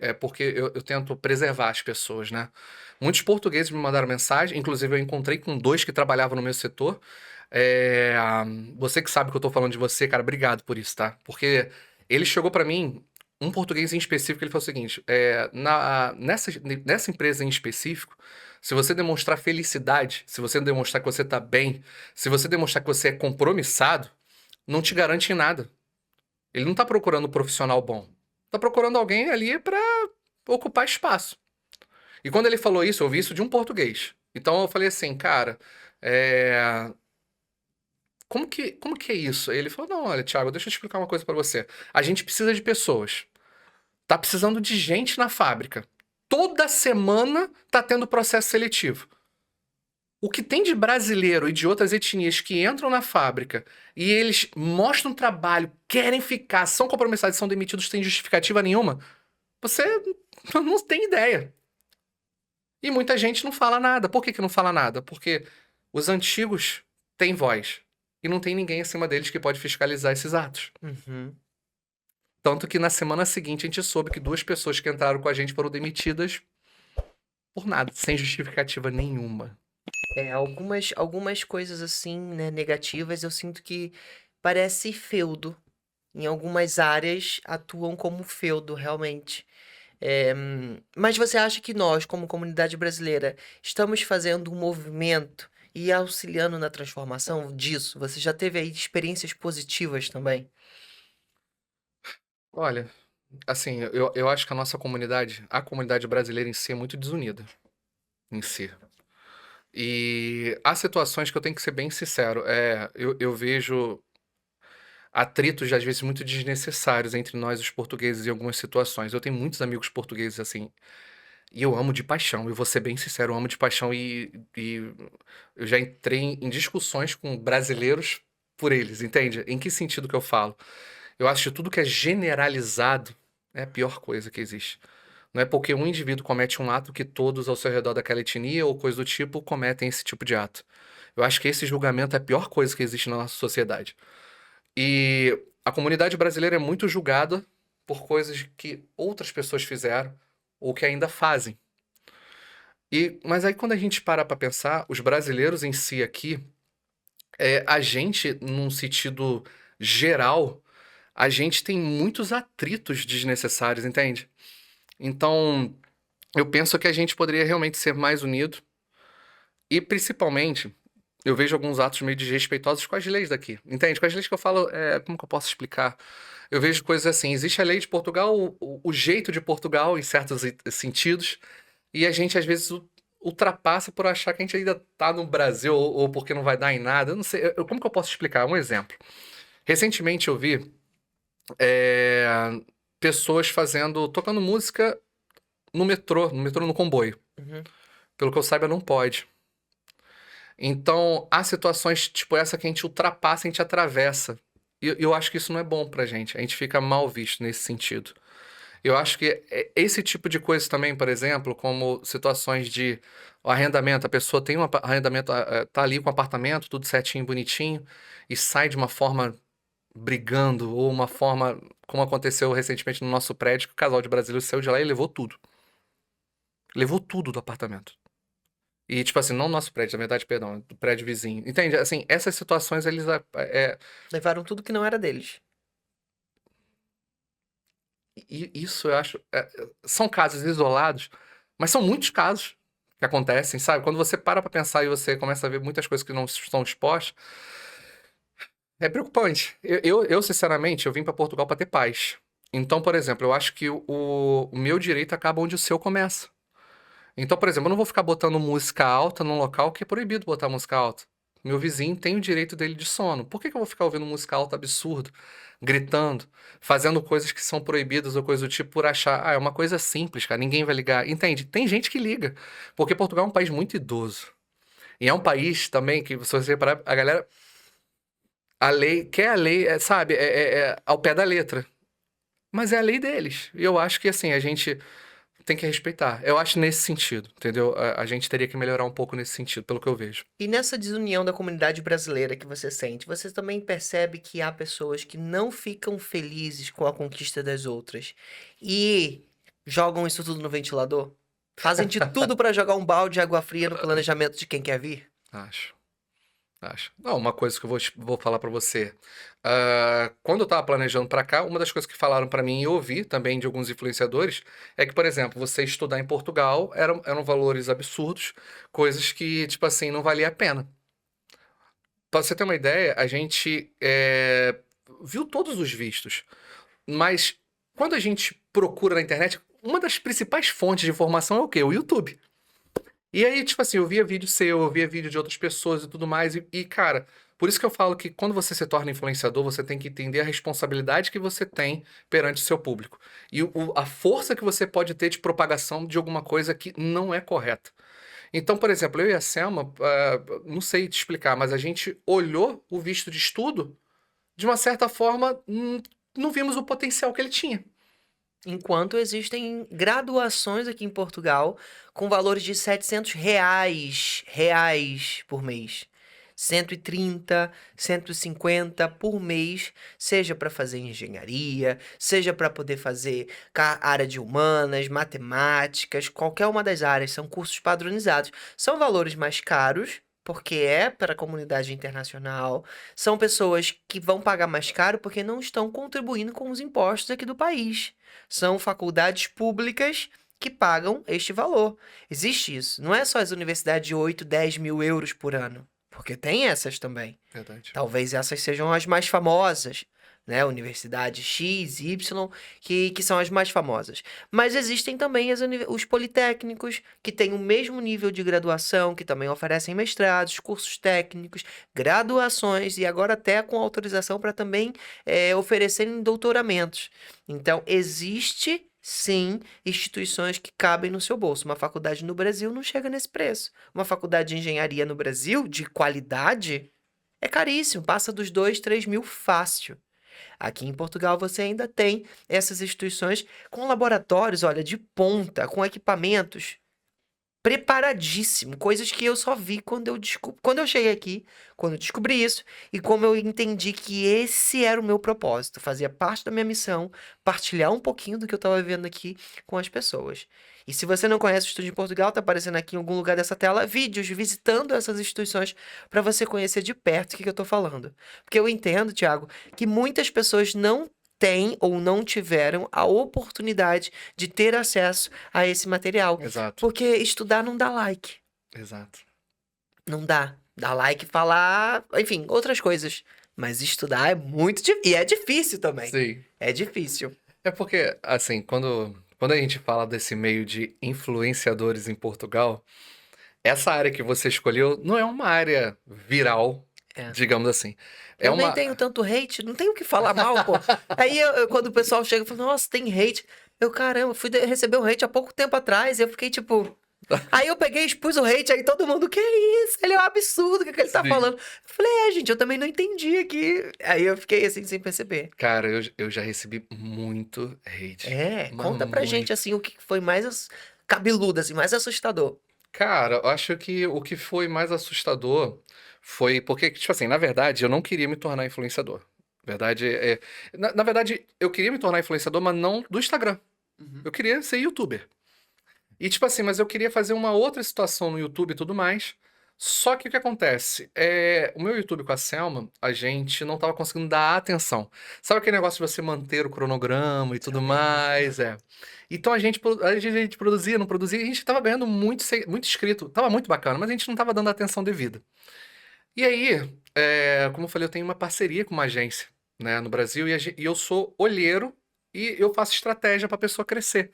é porque eu tento preservar as pessoas, né? Muitos portugueses me mandaram mensagem, inclusive eu encontrei com 2 que trabalhavam no meu setor. Você que sabe que eu tô falando de você, cara, obrigado por isso, tá? Porque ele chegou pra mim, um português em específico, ele falou o seguinte, nessa empresa em específico, se você demonstrar felicidade, se você demonstrar que você tá bem, se você demonstrar que você é compromissado, não te garante em nada. Ele não tá procurando um profissional bom. Tá procurando alguém ali pra ocupar espaço. E quando ele falou isso, eu ouvi isso de um português. Então eu falei assim, cara, como que é isso? Ele falou, não, olha, Thiago, deixa eu te explicar uma coisa pra você. A gente precisa de pessoas. Tá precisando de gente na fábrica. Toda semana tá tendo processo seletivo. O que tem de brasileiro e de outras etnias que entram na fábrica e eles mostram trabalho, querem ficar, são compromissados, são demitidos sem justificativa nenhuma, você não tem ideia. E muita gente não fala nada. Por que não fala nada? Porque os antigos têm voz e não tem ninguém acima deles que pode fiscalizar esses atos. Uhum. Tanto que na semana seguinte a gente soube que 2 pessoas que entraram com a gente foram demitidas por nada, sem justificativa nenhuma. Algumas coisas assim, né, negativas, eu sinto que parece feudo. Em algumas áreas atuam como feudo, realmente. Mas você acha que nós, como comunidade brasileira, estamos fazendo um movimento e auxiliando na transformação disso? Você já teve aí experiências positivas também? Olha, assim, eu acho que a comunidade brasileira em si é muito desunida, em si. E há situações que eu tenho que ser bem sincero, eu vejo atritos, às vezes, muito desnecessários entre nós, os portugueses, em algumas situações. Eu tenho muitos amigos portugueses, assim, e eu amo de paixão, eu vou ser bem sincero, eu amo de paixão e eu já entrei em discussões com brasileiros por eles, entende? Em que sentido que eu falo? Eu acho que tudo que é generalizado é a pior coisa que existe. Não é porque um indivíduo comete um ato que todos ao seu redor daquela etnia ou coisa do tipo cometem esse tipo de ato. Eu acho que esse julgamento é a pior coisa que existe na nossa sociedade. E a comunidade brasileira é muito julgada por coisas que outras pessoas fizeram ou que ainda fazem. Mas aí quando a gente para pra pensar, os brasileiros em si aqui, a gente, num sentido geral, a gente tem muitos atritos desnecessários, entende? Então, eu penso que a gente poderia realmente ser mais unido e, principalmente, eu vejo alguns atos meio desrespeitosos com as leis daqui, entende? Com as leis que eu falo, como que eu posso explicar? Eu vejo coisas assim, existe a lei de Portugal, o jeito de Portugal em certos sentidos, e a gente às vezes ultrapassa por achar que a gente ainda tá no Brasil ou porque não vai dar em nada. Eu não sei, como que eu posso explicar? Um exemplo. Recentemente eu vi é, pessoas tocando música no comboio. Uhum. Pelo que eu saiba, não pode. Então, há situações tipo essa que a gente ultrapassa, a gente atravessa. E eu acho que isso não é bom pra gente. A gente fica mal visto nesse sentido. Eu acho que esse tipo de coisa também, por exemplo, como situações de o arrendamento, a pessoa tem um arrendamento, tá ali com o apartamento, tudo certinho, bonitinho, e sai de uma forma brigando, ou uma forma, como aconteceu recentemente no nosso prédio, que o casal de brasileiros saiu de lá e levou tudo. Levou tudo do apartamento. E, tipo assim, não o nosso prédio, na verdade, perdão, do prédio vizinho. Entende? Assim, essas situações, eles... Levaram tudo que não era deles. isso eu acho... são casos isolados, mas são muitos casos que acontecem, sabe? Quando você para pra pensar e você começa a ver muitas coisas que não estão expostas, é preocupante. Sinceramente, eu vim pra Portugal pra ter paz. Então, por exemplo, eu acho que o meu direito acaba onde o seu começa. Então, por exemplo, eu não vou ficar botando música alta num local que é proibido botar música alta. Meu vizinho tem o direito dele de sono. Por que que eu vou ficar ouvindo música alta absurdo, gritando, fazendo coisas que são proibidas ou coisa do tipo por achar, é uma coisa simples, cara, ninguém vai ligar. Entende? Tem gente que liga, porque Portugal é um país muito idoso. E é um país também que, se você reparar, a galera, a lei, quer a lei, sabe, ao pé da letra. Mas é a lei deles. E eu acho que, assim, a gente tem que respeitar. Eu acho nesse sentido, entendeu? A gente teria que melhorar um pouco nesse sentido, pelo que eu vejo. E nessa desunião da comunidade brasileira que você sente, você também percebe que há pessoas que não ficam felizes com a conquista das outras e jogam isso tudo no ventilador? Fazem de tudo pra jogar um balde de água fria no planejamento de quem quer vir? Acho. Não, uma coisa que eu vou falar pra você. Quando eu tava planejando pra cá, uma das coisas que falaram pra mim e eu ouvi também de alguns influenciadores é que, por exemplo, você estudar em Portugal eram valores absurdos, coisas que, tipo assim, não valia a pena. Pra você ter uma ideia, a gente viu todos os vistos, mas quando a gente procura na internet, uma das principais fontes de informação é o quê? O YouTube. E aí, tipo assim, eu via vídeo seu, eu via vídeo de outras pessoas e tudo mais. Cara, por isso que eu falo que quando você se torna influenciador, você tem que entender a responsabilidade que você tem perante o seu público. E a força que você pode ter de propagação de alguma coisa que não é correta. Então, por exemplo, eu e a Selma, não sei te explicar, mas a gente olhou o visto de estudo, de uma certa forma, não vimos o potencial que ele tinha. Enquanto existem graduações aqui em Portugal com valores de R$ 700 reais por mês. 130, 150 por mês, seja para fazer engenharia, seja para poder fazer área de humanas, matemáticas, qualquer uma das áreas, são cursos padronizados. São valores mais caros, porque é para a comunidade internacional, são pessoas que vão pagar mais caro porque não estão contribuindo com os impostos aqui do país. São faculdades públicas que pagam este valor. Existe isso. Não é só as universidades de 8, 10 mil euros por ano. Porque tem essas também. Verdade. Talvez essas sejam as mais famosas, né? Universidade X, Y, que são as mais famosas. Mas existem também os politécnicos, que têm o mesmo nível de graduação, que também oferecem mestrados, cursos técnicos, graduações e agora até com autorização para também oferecerem doutoramentos. Então, existe sim instituições que cabem no seu bolso. Uma faculdade no Brasil não chega nesse preço. Uma faculdade de engenharia no Brasil, de qualidade, é caríssimo. Passa dos 2, 3 mil fácil. Aqui em Portugal você ainda tem essas instituições com laboratórios, olha, de ponta, com equipamentos preparadíssimo, coisas que eu só vi quando eu cheguei aqui, quando eu descobri isso e como eu entendi que esse era o meu propósito, fazia parte da minha missão, partilhar um pouquinho do que eu estava vivendo aqui com as pessoas. E se você não conhece o Estúdio em Portugal, tá aparecendo aqui em algum lugar dessa tela vídeos visitando essas instituições para você conhecer de perto o que eu tô falando. Porque eu entendo, Thiago, que muitas pessoas não têm ou não tiveram a oportunidade de ter acesso a esse material. Exato. Porque estudar não dá like. Exato. Não dá. Dá like, falar, enfim, outras coisas. Mas estudar é muito difícil. E é difícil também. Sim. É difícil. É porque, assim, quando a gente fala desse meio de influenciadores em Portugal, essa área que você escolheu não é uma área viral, digamos assim. Eu nem tenho tanto hate, não tenho o que falar mal, pô. Aí quando o pessoal chega e fala, nossa, tem hate. Eu, caramba, fui receber um hate há pouco tempo atrás, e eu fiquei tipo. Aí eu peguei e expus o hate, aí todo mundo, que isso? Ele é um absurdo, o que ele tá falando? Eu falei, gente, eu também não entendi aqui. Aí eu fiquei assim, sem perceber. Cara, eu já recebi muito hate. Conta pra gente, assim, o que foi mais cabeludo, assim, mais assustador. Cara, eu acho que o que foi mais assustador foi porque, tipo assim, na verdade, eu não queria me tornar influenciador. Na verdade, eu queria me tornar influenciador, mas não do Instagram. Eu queria ser youtuber. E, tipo assim, mas eu queria fazer uma outra situação no YouTube e tudo mais. Só que o que acontece? O meu YouTube com a Selma, a gente não tava conseguindo dar atenção. Sabe aquele negócio de você manter o cronograma e tudo mais? Então a gente produzia, não produzia, e a gente tava ganhando muito inscrito. Tava muito bacana, mas a gente não tava dando a atenção devida. E aí, como eu falei, eu tenho uma parceria com uma agência, né, no Brasil, e eu sou olheiro e eu faço estratégia pra pessoa crescer.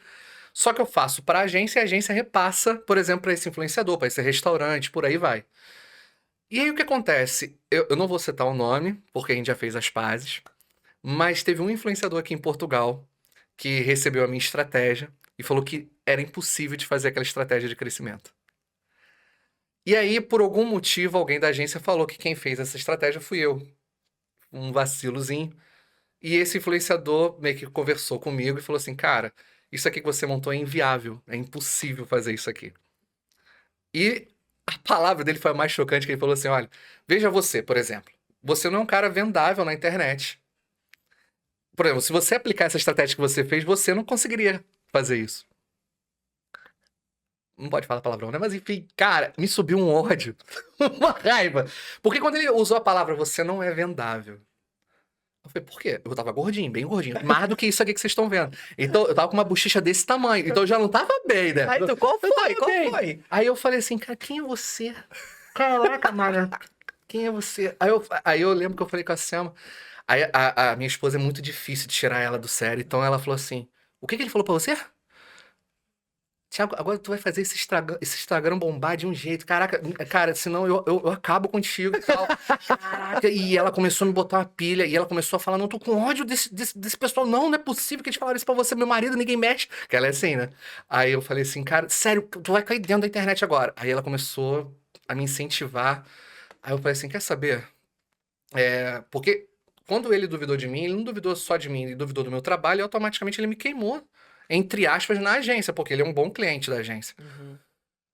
Só que eu faço para a agência e a agência repassa, por exemplo, para esse influenciador, para esse restaurante, por aí vai. E aí o que acontece? Eu não vou citar o nome, porque a gente já fez as pazes, mas teve um influenciador aqui em Portugal que recebeu a minha estratégia e falou que era impossível de fazer aquela estratégia de crescimento. E aí, por algum motivo, alguém da agência falou que quem fez essa estratégia fui eu. Um vacilozinho. E esse influenciador meio que conversou comigo e falou assim, cara, isso aqui que você montou é inviável, é impossível fazer isso aqui. E a palavra dele foi a mais chocante, que ele falou assim, olha, veja você, por exemplo, você não é um cara vendável na internet. Por exemplo, se você aplicar essa estratégia que você fez, você não conseguiria fazer isso. Não pode falar palavrão, né? Mas enfim, cara, me subiu um ódio, uma raiva. Porque quando ele usou a palavra você não é vendável, eu falei, por quê? Eu tava gordinho, bem gordinho. Mais do que isso aqui que vocês estão vendo. Então, eu tava com uma bochecha desse tamanho. Então, eu já não tava bem, né? Aí tu, qual foi? Aí eu falei assim, cara, quem é você? Caraca, mano. Quem é você? Aí eu lembro que eu falei com a Selma. Aí a minha esposa é muito difícil de tirar ela do sério. Então, ela falou assim, o que ele falou pra você? Thiago, agora tu vai fazer esse Instagram bombar de um jeito. Caraca, cara, senão eu acabo contigo e tal. Caraca, e ela começou a me botar uma pilha. E ela começou a falar, não, eu tô com ódio desse pessoal. Não é possível que eles falaram isso pra você. Meu marido, ninguém mexe. Que ela é assim, né? Aí eu falei assim, cara, sério, tu vai cair dentro da internet agora. Aí ela começou a me incentivar. Aí eu falei assim, quer saber? Porque quando ele duvidou de mim, ele não duvidou só de mim, ele duvidou do meu trabalho e automaticamente ele me queimou. Entre aspas, na agência, porque ele é um bom cliente da agência.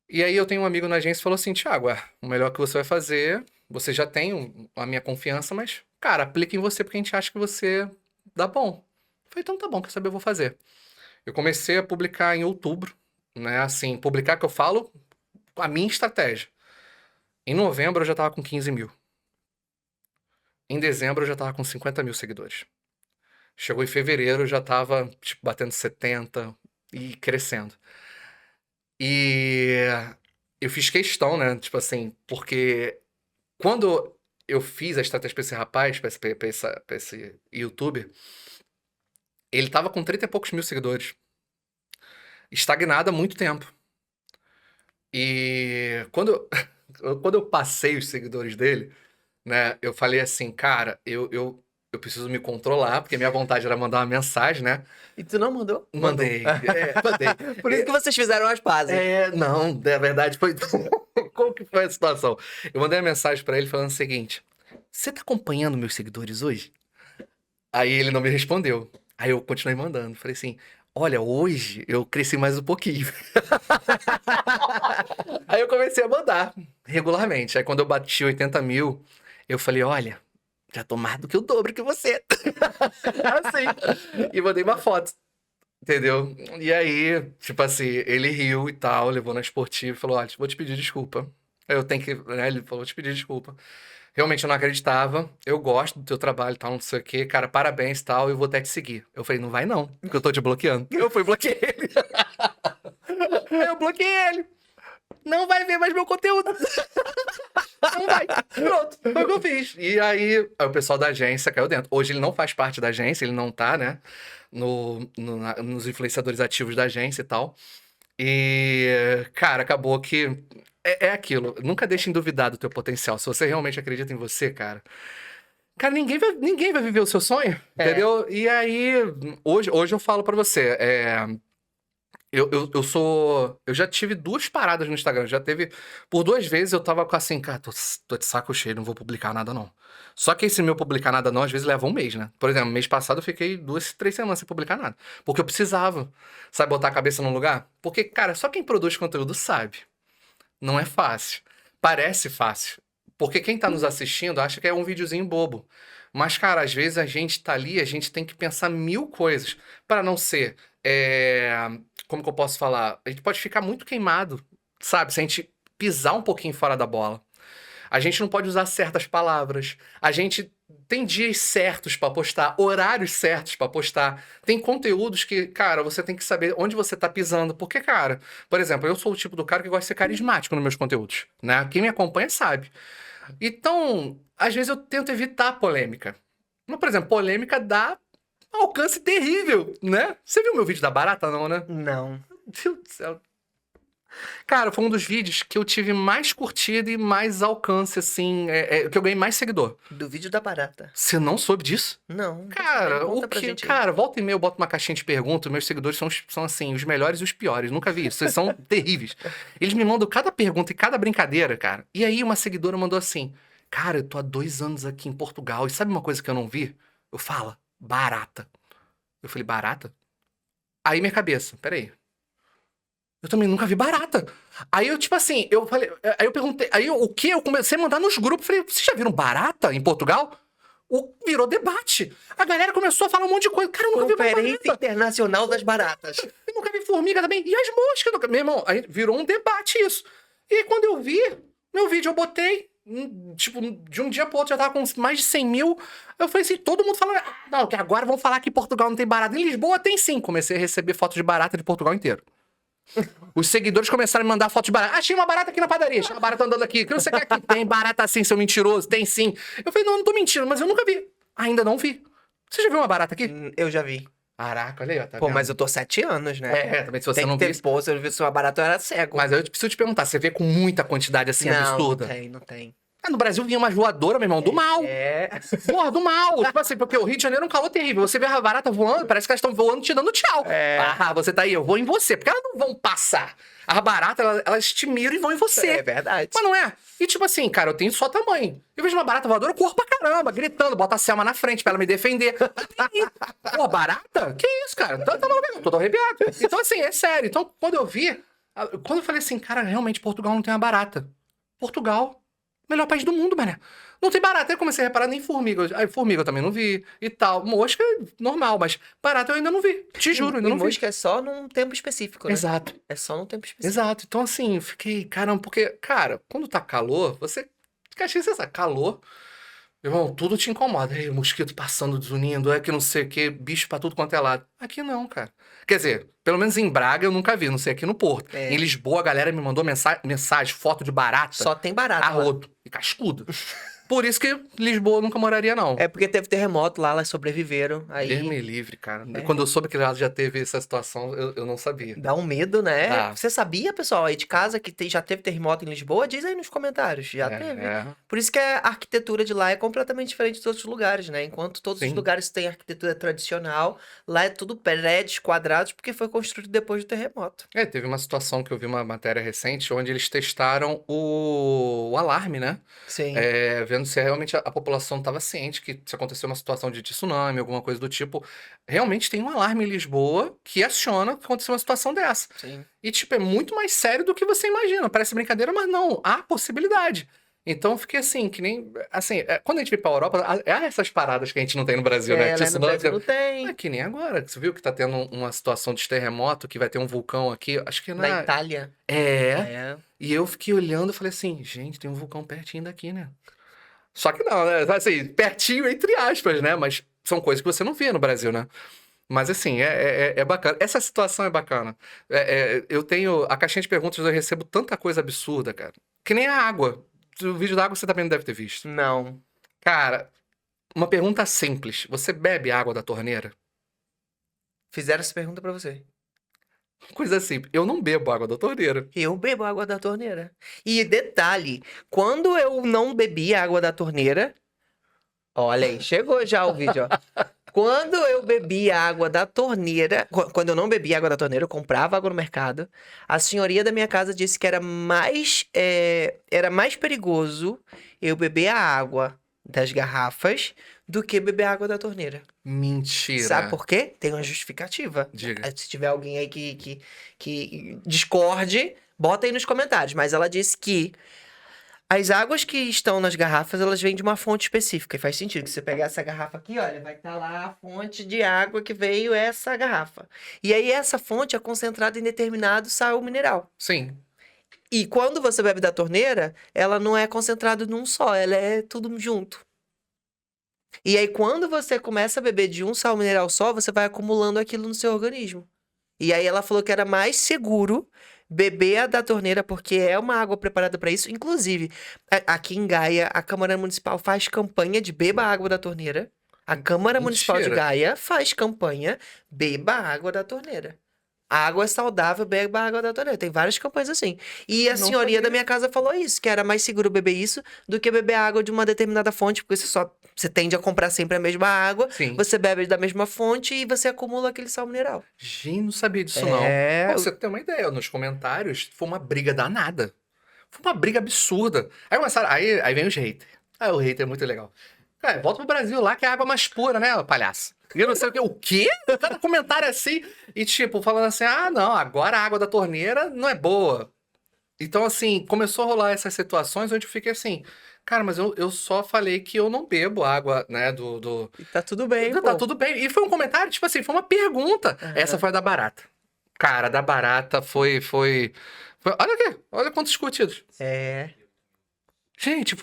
E aí eu tenho um amigo na agência que falou assim, Thiago, o melhor que você vai fazer, você já tem a minha confiança, mas, cara, aplica em você porque a gente acha que você dá bom. Eu falei, então tá bom, quer saber, eu vou fazer. Eu comecei a publicar em outubro, né? Assim, publicar que eu falo a minha estratégia. Em novembro eu já tava com 15 mil. Em dezembro eu já tava com 50 mil seguidores. Chegou em fevereiro eu já tava, tipo, batendo 70 e crescendo. E eu fiz questão, né? Tipo assim, porque quando eu fiz a estratégia pra esse rapaz, pra esse youtuber, ele tava com 30 e poucos mil seguidores. Estagnado há muito tempo. E quando eu passei os seguidores dele, né? Eu falei assim, cara, eu preciso me controlar, porque minha vontade era mandar uma mensagem, né? E tu não mandou? Mandei. Mandei. Por isso que vocês fizeram as pazes. Não, na verdade foi. Como que foi a situação? Eu mandei uma mensagem pra ele falando o seguinte: você tá acompanhando meus seguidores hoje? Aí ele não me respondeu. Aí eu continuei mandando. Falei assim: olha, hoje eu cresci mais um pouquinho. Aí eu comecei a mandar regularmente. Aí quando eu bati 80 mil, eu falei: olha, já tô mais do que o dobro que você. Assim. E mandei uma foto. Entendeu? E aí, tipo assim, ele riu e tal, levou na esportiva e falou: olha, vou te pedir desculpa. Eu tenho que. Né, ele falou: vou te pedir desculpa. Realmente eu não acreditava. Eu gosto do teu trabalho e tal, não sei o quê. Cara, parabéns e tal, eu vou até te seguir. Eu falei: não vai não, porque eu tô te bloqueando. Eu fui bloquear ele. Eu bloqueei ele. Não vai ver mais meu conteúdo. Não vai. Pronto, foi o que eu fiz. E aí o pessoal da agência caiu dentro. Hoje ele não faz parte da agência, ele não tá, né? Nos influenciadores ativos da agência e tal. E, cara, acabou que é aquilo. Nunca deixe em duvidar do teu potencial. Se você realmente acredita em você, cara, ninguém vai viver o seu sonho, entendeu? E aí, hoje eu falo pra você, eu já tive 2 paradas no Instagram. Já teve. Por 2 vezes eu tava com assim, cara, tô de saco cheio, não vou publicar nada, não. Só que esse meu publicar nada, não, às vezes leva um mês, né? Por exemplo, mês passado eu fiquei 2, 3 semanas sem publicar nada. Porque eu precisava, sabe, botar a cabeça num lugar? Porque, cara, só quem produz conteúdo sabe. Não é fácil. Parece fácil. Porque quem tá nos assistindo acha que é um videozinho bobo. Mas, cara, às vezes a gente tá ali, a gente tem que pensar 1000 coisas para não ser. Como que eu posso falar? A gente pode ficar muito queimado, sabe? Se a gente pisar um pouquinho fora da bola. A gente não pode usar certas palavras. A gente tem dias certos pra postar, horários certos pra postar. Tem conteúdos que, cara, você tem que saber onde você tá pisando. Porque, cara, por exemplo, eu sou o tipo do cara que gosta de ser carismático nos meus conteúdos, né? Quem me acompanha sabe. Então, às vezes eu tento evitar a polêmica. Mas, por exemplo, polêmica dá um alcance terrível, né? Você viu meu vídeo da barata, não, né? Não. Meu Deus do céu. Cara, foi um dos vídeos que eu tive mais curtida e mais alcance, assim, que eu ganhei mais seguidor. Do vídeo da barata. Você não soube disso? Não. Cara, Conta pra gente aí. Cara, volta e meia eu boto uma caixinha de perguntas, meus seguidores são assim, os melhores e os piores. Nunca vi isso, eles são terríveis. Eles me mandam cada pergunta e cada brincadeira, cara. E aí uma seguidora mandou assim: cara, eu tô há 2 anos aqui em Portugal e sabe uma coisa que eu não vi? Eu falo: barata. Eu falei: barata? Aí minha cabeça, peraí. Eu também nunca vi barata. Aí eu, tipo assim, eu falei. Aí eu perguntei. Aí o que? Eu comecei a mandar nos grupos. Falei: vocês já viram barata em Portugal? Virou debate. A galera começou a falar um monte de coisa. Cara, eu nunca vi Conferência barata. Internacional das Baratas. Eu nunca vi formiga também. E as moscas? Nunca... Meu irmão, aí virou um debate isso. E aí, quando eu vi, meu vídeo eu botei. Tipo, de um dia pro outro já tava com mais de 100 mil. Eu falei assim, todo mundo falando: não, que agora vão falar que Portugal não tem barata. Em Lisboa tem sim. Comecei a receber fotos de barata de Portugal inteiro. Os seguidores começaram a me mandar fotos de barata. Achei uma barata aqui na padaria, achei uma barata andando aqui. O que você quer aqui? Tem barata assim, seu mentiroso? Tem sim. Eu falei: não tô mentindo, mas eu nunca vi. Ainda não vi. Você já viu uma barata aqui? Eu já vi. Caraca, olha aí, ó, tá Pô, vendo? mas eu tô 7 anos, né? Também se você Tem não que ter, viu. pô, se eu visse uma barata, eu era cego. Mas eu preciso te perguntar, você vê com muita quantidade assim, absurda? Não tem. No Brasil vinha uma voadora, meu irmão, do mal. Porra, do mal. Tipo assim, porque o Rio de Janeiro é um calor terrível. Você vê a barata voando, parece que elas estão voando te dando tchau. Você tá aí, eu vou em você. Porque elas não vão passar. As baratas, elas te miram e vão em você. É verdade. Mas não é? E tipo assim, cara, eu tenho só tamanho. Eu vejo uma barata voadora, eu corro pra caramba, gritando, boto a Selma na frente pra ela me defender. Pô, barata? Que isso, cara? Tá maluco? Eu tô arrepiado. Então assim, é sério. Então, quando eu vi, Quando eu falei assim, cara, realmente Portugal não tem uma barata. Portugal, melhor país do mundo, mané. Não tem barata. Aí eu comecei a reparar nem formiga. Aí formiga eu também não vi e tal. Mosca, normal, mas barata eu ainda não vi. Te juro, ainda E não vi. mosca é só num tempo específico, né? Exato. É só num tempo específico. Exato. Então, assim, eu fiquei, caramba, porque, cara, quando tá calor, você. Caxias, você sabe, calor. Irmão, tudo te incomoda. Aí, mosquito passando, desunindo, é que não sei o que, bicho pra tudo quanto é lado. Aqui não, cara. Quer dizer, pelo menos em Braga eu nunca vi, não sei aqui no Porto. É. Em Lisboa, a galera me mandou mensagem, foto de barata, Só tem barata lá. arrodo e cascudo. Por isso que Lisboa eu nunca moraria, não. É porque teve terremoto lá, elas sobreviveram. Deus me Aí livre, cara. É. Quando eu soube que ela já teve essa situação, eu não sabia. dá um medo, né? Dá. Você sabia, pessoal, aí de casa que já teve terremoto em Lisboa? Diz aí nos comentários. Já teve. É. Por isso que a arquitetura de lá é completamente diferente dos outros lugares, né? Enquanto todos os Sim. lugares têm arquitetura tradicional, lá é tudo prédios quadrados porque foi construído depois do terremoto. Teve uma situação que eu vi uma matéria recente onde eles testaram o alarme, né? Sim. Vendo se realmente a população estava ciente que se acontecer uma situação de tsunami, alguma coisa do tipo, realmente tem um alarme em Lisboa que aciona que aconteceu uma situação dessa. Sim. E, tipo, é muito mais sério do que você imagina. Parece brincadeira, mas não, há possibilidade. Então, eu fiquei assim, que nem... Assim, quando a gente vai pra Europa, há essas paradas que a gente não tem no Brasil, né? Lá no Tsunami, Brasil não tem. é que nem agora. Você viu que tá tendo uma situação de terremoto, que vai ter um vulcão aqui, acho que Na Itália. É. E eu fiquei olhando e falei assim, gente, tem um vulcão pertinho daqui, né? Só que não, né? Assim, pertinho entre aspas, né? Mas são coisas que você não vê no Brasil, né? Mas assim, é bacana. Essa situação é bacana. Eu tenho... A caixinha de perguntas eu recebo tanta coisa absurda, cara. Que nem a água. O vídeo da água você também não deve ter visto. Não. Cara, uma pergunta simples. Você bebe água da torneira? Fizeram essa pergunta pra você. Coisa simples. Eu não bebo água da torneira. Eu bebo água da torneira. E detalhe, quando eu não bebi água da torneira, olha aí, chegou já o vídeo, ó. Quando eu bebi água da torneira, quando eu não bebia água da torneira, eu comprava água no mercado. A senhoria da minha casa disse que era mais perigoso eu beber a água das garrafas do que beber a água da torneira. Mentira. Sabe por quê? Tem uma justificativa. Diga. Se tiver alguém aí que discorde, bota aí nos comentários. Mas ela disse que as águas que estão nas garrafas, elas vêm de uma fonte específica. E faz sentido que você pegar essa garrafa aqui, olha, vai estar lá a fonte de água que veio essa garrafa. E aí essa fonte é concentrada em determinado sal mineral. Sim. E quando você bebe da torneira, ela não é concentrada num só, ela é tudo junto. E aí, quando você começa a beber de um sal mineral só, você vai acumulando aquilo no seu organismo. E aí, ela falou que era mais seguro beber a da torneira, porque é uma água preparada para isso. Inclusive, aqui em Gaia, a Câmara Municipal faz campanha de beba a água da torneira. A Câmara Municipal de Mentira. Gaia faz campanha beba a água da torneira. A água é saudável, beba a água da torneira. Tem várias campanhas assim. E a Não senhoria sabia. da minha casa falou isso, que era mais seguro beber isso do que beber água de uma determinada fonte, porque você tende a comprar sempre a mesma água, Sim. você bebe da mesma fonte e você acumula aquele sal mineral. Gente, não sabia disso, É. não. Pra você ter uma ideia, nos comentários, foi uma briga danada. Foi uma briga absurda. Aí começaram. Aí vem os haters. Aí o hater é muito legal. Cara, volta pro Brasil lá que é a água mais pura, né, palhaço? E eu não sei o quê. O quê? Cada comentário assim. E tipo, falando assim: ah, não, agora a água da torneira não é boa. Então, assim, começou a rolar essas situações onde eu fiquei assim. Cara, mas eu só falei que eu não bebo água, né, do... E tá tudo bem, Tá pô. tudo bem. E foi um comentário, tipo assim, foi uma pergunta. Aham. Essa foi a da barata. Cara, da barata foi... Olha aqui, olha quantos curtidos. É. Gente,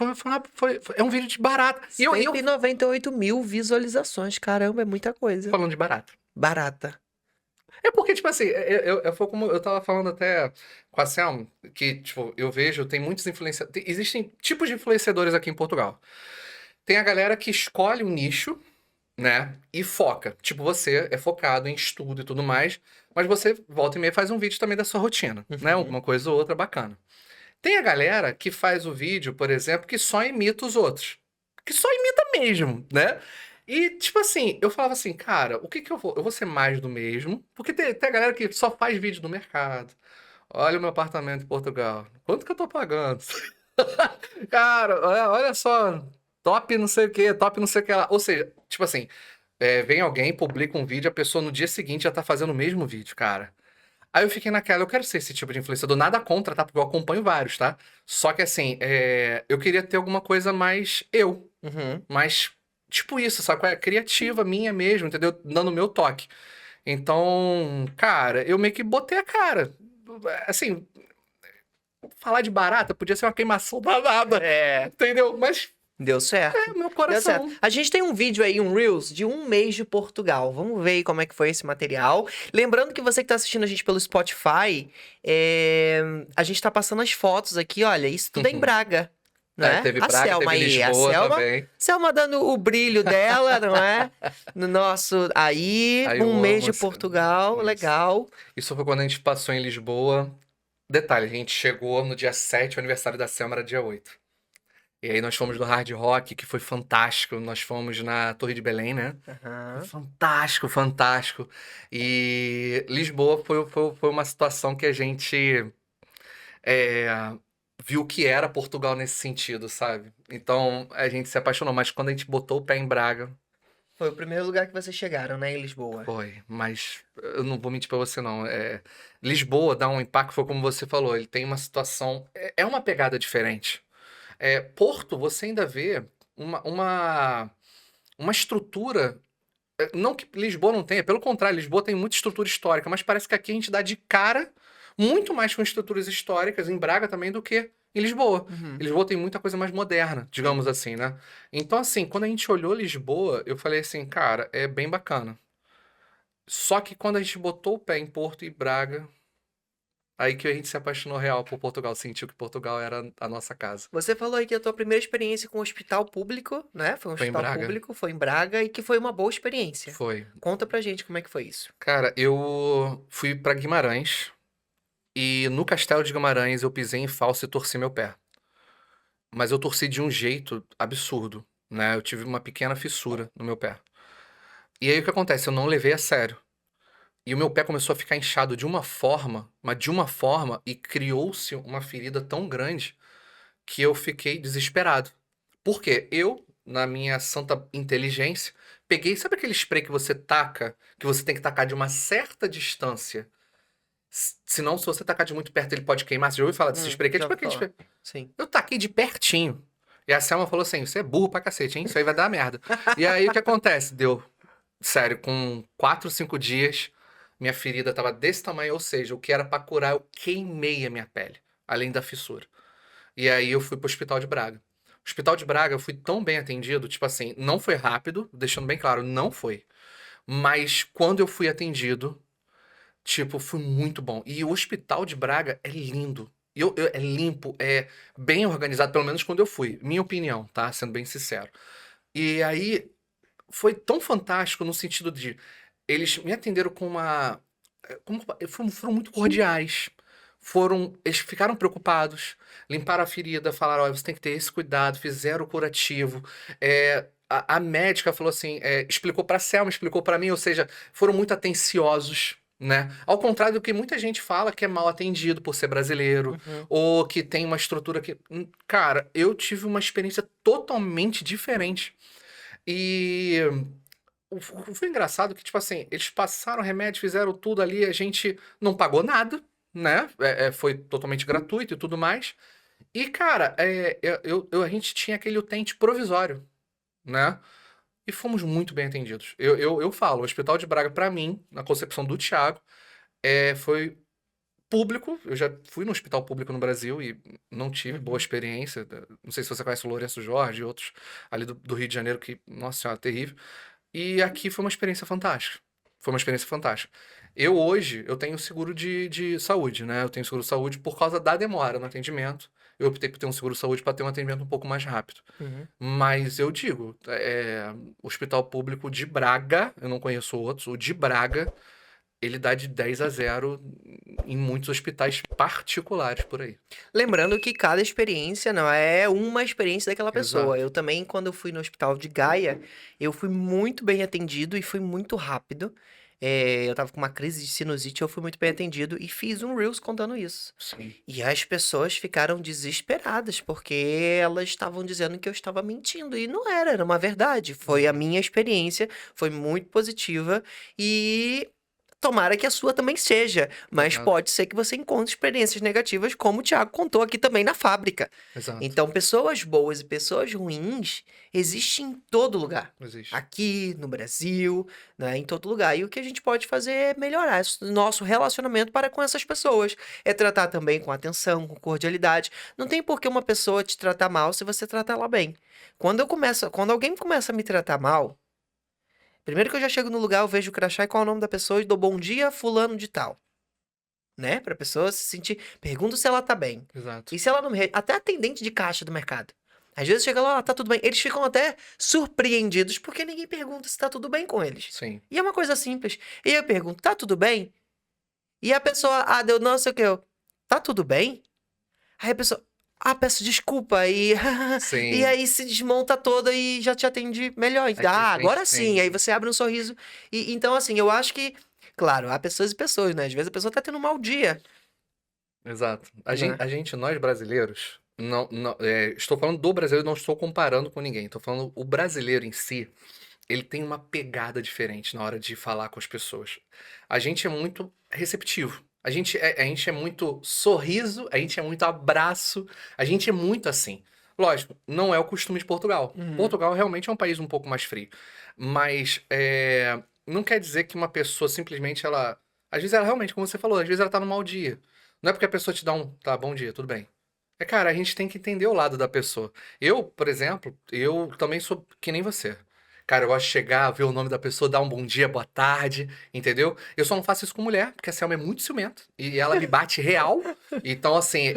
é um vídeo de barata. E eu 198 mil visualizações. Caramba, é muita coisa. falando de barata. Barata. É porque, tipo assim, foi como eu tava falando até com a Selma, que, tipo, eu vejo, tem muitos influenciadores. Existem tipos de influenciadores aqui em Portugal. Tem a galera que escolhe um nicho, né? E foca. Tipo, você é focado em estudo e tudo mais, mas você volta e meia faz um vídeo também da sua rotina, né? Uhum. Alguma coisa ou outra bacana. Tem a galera que faz o vídeo, por exemplo, que só imita os outros. Que só imita mesmo, né? E, tipo assim, eu falava assim, cara, o que que eu vou? Eu vou ser mais do mesmo, porque tem a galera que só faz vídeo no mercado. Olha o meu apartamento em Portugal. Quanto que eu tô pagando? Cara, olha só, top não sei o que, top não sei o que lá. Ou seja, tipo assim, vem alguém, publica um vídeo, a pessoa no dia seguinte já tá fazendo o mesmo vídeo, cara. Aí eu fiquei naquela, eu quero ser esse tipo de influenciador, nada contra, tá? Porque eu acompanho vários, tá? Só que assim, eu queria ter alguma coisa mais Uhum. mais tipo isso, sabe? Qual é? Criativa minha mesmo, entendeu? Dando o meu toque. Então, cara, eu meio que botei a cara. Assim, falar de barata podia ser uma queimação danada, É, entendeu? Mas deu é certo. meu Deu certo. coração. A gente tem um vídeo aí, um Reels, de 1 mês de Portugal. Vamos ver aí como é que foi esse material. Lembrando que você que tá assistindo a gente pelo Spotify, a gente tá passando as fotos aqui, olha, isso tudo é em Braga, não é? Teve A Braga, Selma teve aí, a Lisboa Selma. também. Selma dando o brilho dela, não é? No nosso. Aí, Aí eu 1 mês amo de assim. Portugal, Isso. legal. Isso foi quando a gente passou em Lisboa. Detalhe, a gente chegou no dia 7, o aniversário da Selma era dia 8. E aí nós fomos no Hard Rock, que foi fantástico. Nós fomos na Torre de Belém, né? Foi Aham. fantástico, fantástico. E Lisboa foi uma situação que a gente é, viu que era Portugal nesse sentido, sabe? Então a gente se apaixonou. Mas quando a gente botou o pé em Braga, Foi o primeiro lugar que vocês chegaram, né, em Lisboa. foi. Mas eu não vou mentir pra você, não. Lisboa dá um impacto, foi como você falou. Ele tem uma situação. É uma pegada diferente. Porto, você ainda vê uma, uma, uma estrutura. Não que Lisboa não tenha, pelo contrário, Lisboa tem muita estrutura histórica, mas parece que aqui a gente dá de cara muito mais com estruturas históricas, em Braga também, do que em Lisboa. Uhum. Lisboa tem muita coisa mais moderna, digamos assim, né? Então, assim, quando a gente olhou Lisboa, eu falei assim, cara, é bem bacana. Só que quando a gente botou o pé em Porto e Braga, aí que a gente se apaixonou real por Portugal, sentiu que Portugal era a nossa casa. Você falou aí que a tua primeira experiência com o hospital público, né? Foi um Foi em hospital Braga? público, foi em Braga e que foi uma boa experiência. Foi. Conta pra gente como é que foi isso. Cara, eu fui pra Guimarães. E no Castelo de Guimarães eu pisei em falso e torci meu pé. Mas eu torci de um jeito absurdo, né? Eu tive uma pequena fissura no meu pé. E aí o que acontece? Eu não levei a sério. E o meu pé começou a ficar inchado de uma forma, mas de uma forma, e criou-se uma ferida tão grande que eu fiquei desesperado. Por quê? Eu, na minha santa inteligência, peguei, sabe aquele spray que você taca, que você tem que tacar de uma certa distância? Senão, se você tacar de muito perto, ele pode queimar. Você já ouviu falar desse spray? Que é Já tipo ouvi aquele falar. spray. Sim. Eu taquei de pertinho. E a Selma falou assim: você é burro pra cacete, hein? Isso aí vai dar merda. E aí o que acontece? Deu, sério, com 4, 5 dias, minha ferida tava desse tamanho, ou seja, o que era pra curar, eu queimei a minha pele, além da fissura. E aí eu fui pro Hospital de Braga. O Hospital de Braga eu fui tão bem atendido, tipo assim, não foi rápido, deixando bem claro, não foi. Mas quando eu fui atendido, tipo, foi muito bom. E o Hospital de Braga é lindo. É limpo, é bem organizado, pelo menos quando eu fui. Minha opinião, tá? Sendo bem sincero. E aí, foi tão fantástico no sentido de... Eles me atenderam com uma... foram muito cordiais. Eles ficaram preocupados, limparam a ferida, falaram, olha, você tem que ter esse cuidado, fizeram o curativo. A médica falou assim, explicou pra Selma, explicou pra mim, ou seja, foram muito atenciosos, né? Ao contrário do que muita gente fala que é mal atendido por ser brasileiro, Uhum. ou que tem uma estrutura que... Cara, eu tive uma experiência totalmente diferente. E foi engraçado que, tipo assim, eles passaram remédio, fizeram tudo ali, a gente não pagou nada, né? Foi totalmente gratuito e tudo mais. E, cara, a gente tinha aquele utente provisório, né? E fomos muito bem atendidos. Eu falo, o Hospital de Braga, pra mim, na concepção do Thiago, foi público. Eu já fui no hospital público no Brasil e não tive boa experiência. Não sei se você conhece o Lourenço Jorge e outros ali do Rio de Janeiro, que, nossa senhora, terrível. E aqui foi uma experiência fantástica. Foi uma experiência fantástica. Eu tenho seguro de saúde, né? Eu tenho seguro de saúde por causa da demora no atendimento. Eu optei por ter um seguro de saúde para ter um atendimento um pouco mais rápido. Uhum. Mas eu digo, hospital público de Braga, eu não conheço outros, o de Braga, ele dá de 10-0 em muitos hospitais particulares por aí. Lembrando que cada experiência não é uma experiência daquela pessoa. Exato. Eu também, quando eu fui no hospital de Gaia, eu fui muito bem atendido e fui muito rápido. Eu tava com uma crise de sinusite, eu fui muito bem atendido e fiz um Reels contando isso. Sim. E as pessoas ficaram desesperadas, porque elas estavam dizendo que eu estava mentindo. E não era, era uma verdade. Foi a minha experiência, foi muito positiva. E Tomara que a sua também seja, mas Exato. pode ser que você encontre experiências negativas, como o Thiago contou aqui também na fábrica. Exato. Então, pessoas boas e pessoas ruins existem em todo lugar. Existe. Aqui, no Brasil, né, em todo lugar. E o que a gente pode fazer é melhorar o nosso relacionamento para com essas pessoas. É tratar também com atenção, com cordialidade. Não tem por que uma pessoa te tratar mal se você tratar ela bem. Quando alguém começa a me tratar mal, primeiro que eu já chego no lugar, eu vejo o crachá e qual é o nome da pessoa e dou bom dia, fulano de tal. Né? Pra pessoa se sentir. Pergunto se ela tá bem. Exato. E se ela não me. Até atendente de caixa do mercado. Às vezes chega lá, tá tudo bem. Eles ficam até surpreendidos porque ninguém pergunta se tá tudo bem com eles. Sim. E é uma coisa simples. E eu pergunto, tá tudo bem? E a pessoa, deu não sei o que, tá tudo bem? Aí a pessoa, peço desculpa. E, Sim. e aí se desmonta toda e já te atende melhor. que Agora sim. sim. Aí você abre um sorriso. E, então, assim, eu acho que, claro, há pessoas e pessoas, né? Às vezes a pessoa tá tendo um mau dia. Exato. Né? Nós brasileiros, estou falando do brasileiro, não estou comparando com ninguém. Estou falando o brasileiro em si, ele tem uma pegada diferente na hora de falar com as pessoas. A gente é muito receptivo. A gente é muito sorriso, a gente é muito abraço, a gente é muito assim. Lógico, não é o costume de Portugal. Uhum. Portugal realmente é um país um pouco mais frio. Mas não quer dizer que uma pessoa simplesmente ela. Às vezes ela realmente, como você falou, às vezes ela tá no mau dia. Não é porque a pessoa te dá tá, bom dia, tudo bem. Cara, a gente tem que entender o lado da pessoa. Eu, por exemplo, eu também sou que nem você. Cara, eu gosto de chegar, ver o nome da pessoa, dar um bom dia, boa tarde, entendeu? Eu só não faço isso com mulher, porque a Selma é muito ciumenta. E ela me bate real. Então, assim,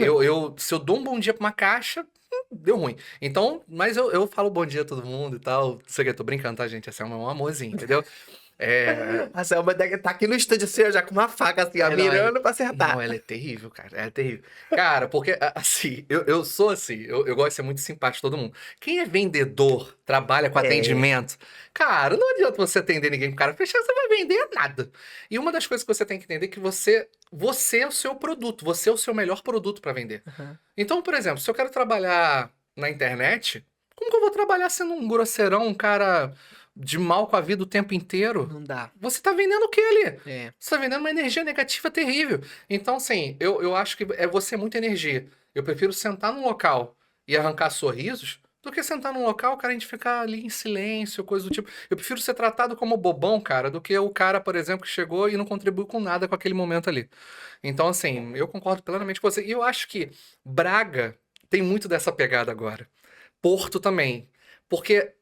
se eu dou um bom dia pra uma caixa, deu ruim. Então, mas eu falo bom dia a todo mundo e tal. Não sei o que, eu tô brincando, tá, gente? A Selma é um amorzinho, entendeu? A Selma tá aqui no estúdio assim, já com uma faca assim, Não, mirando pra acertar. Não, ela é terrível, cara. Ela é terrível. Cara, porque, assim, eu sou assim, eu gosto de ser muito simpático com todo mundo. Quem é vendedor, trabalha com atendimento, cara, não adianta você atender ninguém com cara fechado, você vai vender nada. E uma das coisas que você tem que entender é que você é o seu produto, você é o seu melhor produto pra vender. Uhum. Então, por exemplo, se eu quero trabalhar na internet, como que eu vou trabalhar sendo um grosseirão, um cara de mal com a vida o tempo inteiro? Não dá. Você tá vendendo o que ali? É. Você tá vendendo uma energia negativa terrível. Então, assim, eu acho que é você muita energia. Eu prefiro sentar num local e arrancar sorrisos do que sentar num local, cara, a gente ficar ali em silêncio, coisa do tipo. Eu prefiro ser tratado como bobão, cara, do que o cara, por exemplo, que chegou e não contribuiu com nada com aquele momento ali. Então, assim, eu concordo plenamente com você. E eu acho que Braga tem muito dessa pegada agora. Porto também. Porque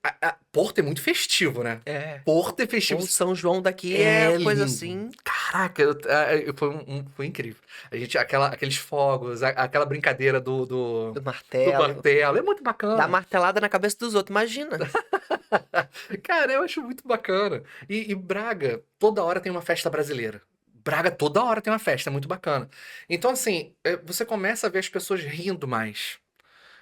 Porto é muito festivo, né? É. Porto é festivo. O São João daqui é coisa lindo. assim. Caraca, foi incrível. Aqueles fogos, aquela brincadeira do Do martelo. martelo. É muito bacana. Dá martelada na cabeça dos outros, imagina. Cara, eu acho muito bacana. E Braga, toda hora tem uma festa brasileira. Braga, toda hora tem uma festa, é muito bacana. Então, assim, você começa a ver as pessoas rindo mais.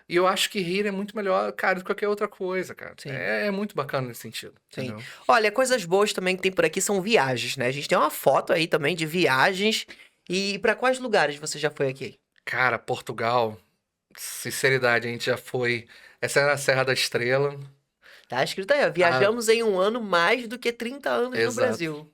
E eu acho que rir é muito melhor, cara, do que qualquer outra coisa, cara. Sim. É muito bacana nesse sentido. Sim. Entendeu? Olha, coisas boas também que tem por aqui são viagens, né? A gente tem uma foto aí também de viagens. E pra quais lugares você já foi aqui? Cara, Portugal, sinceridade, a gente já foi. Essa era a Serra da Estrela. Tá escrito aí, ó. Viajamos em um ano mais do que 30 anos no Exato. Brasil.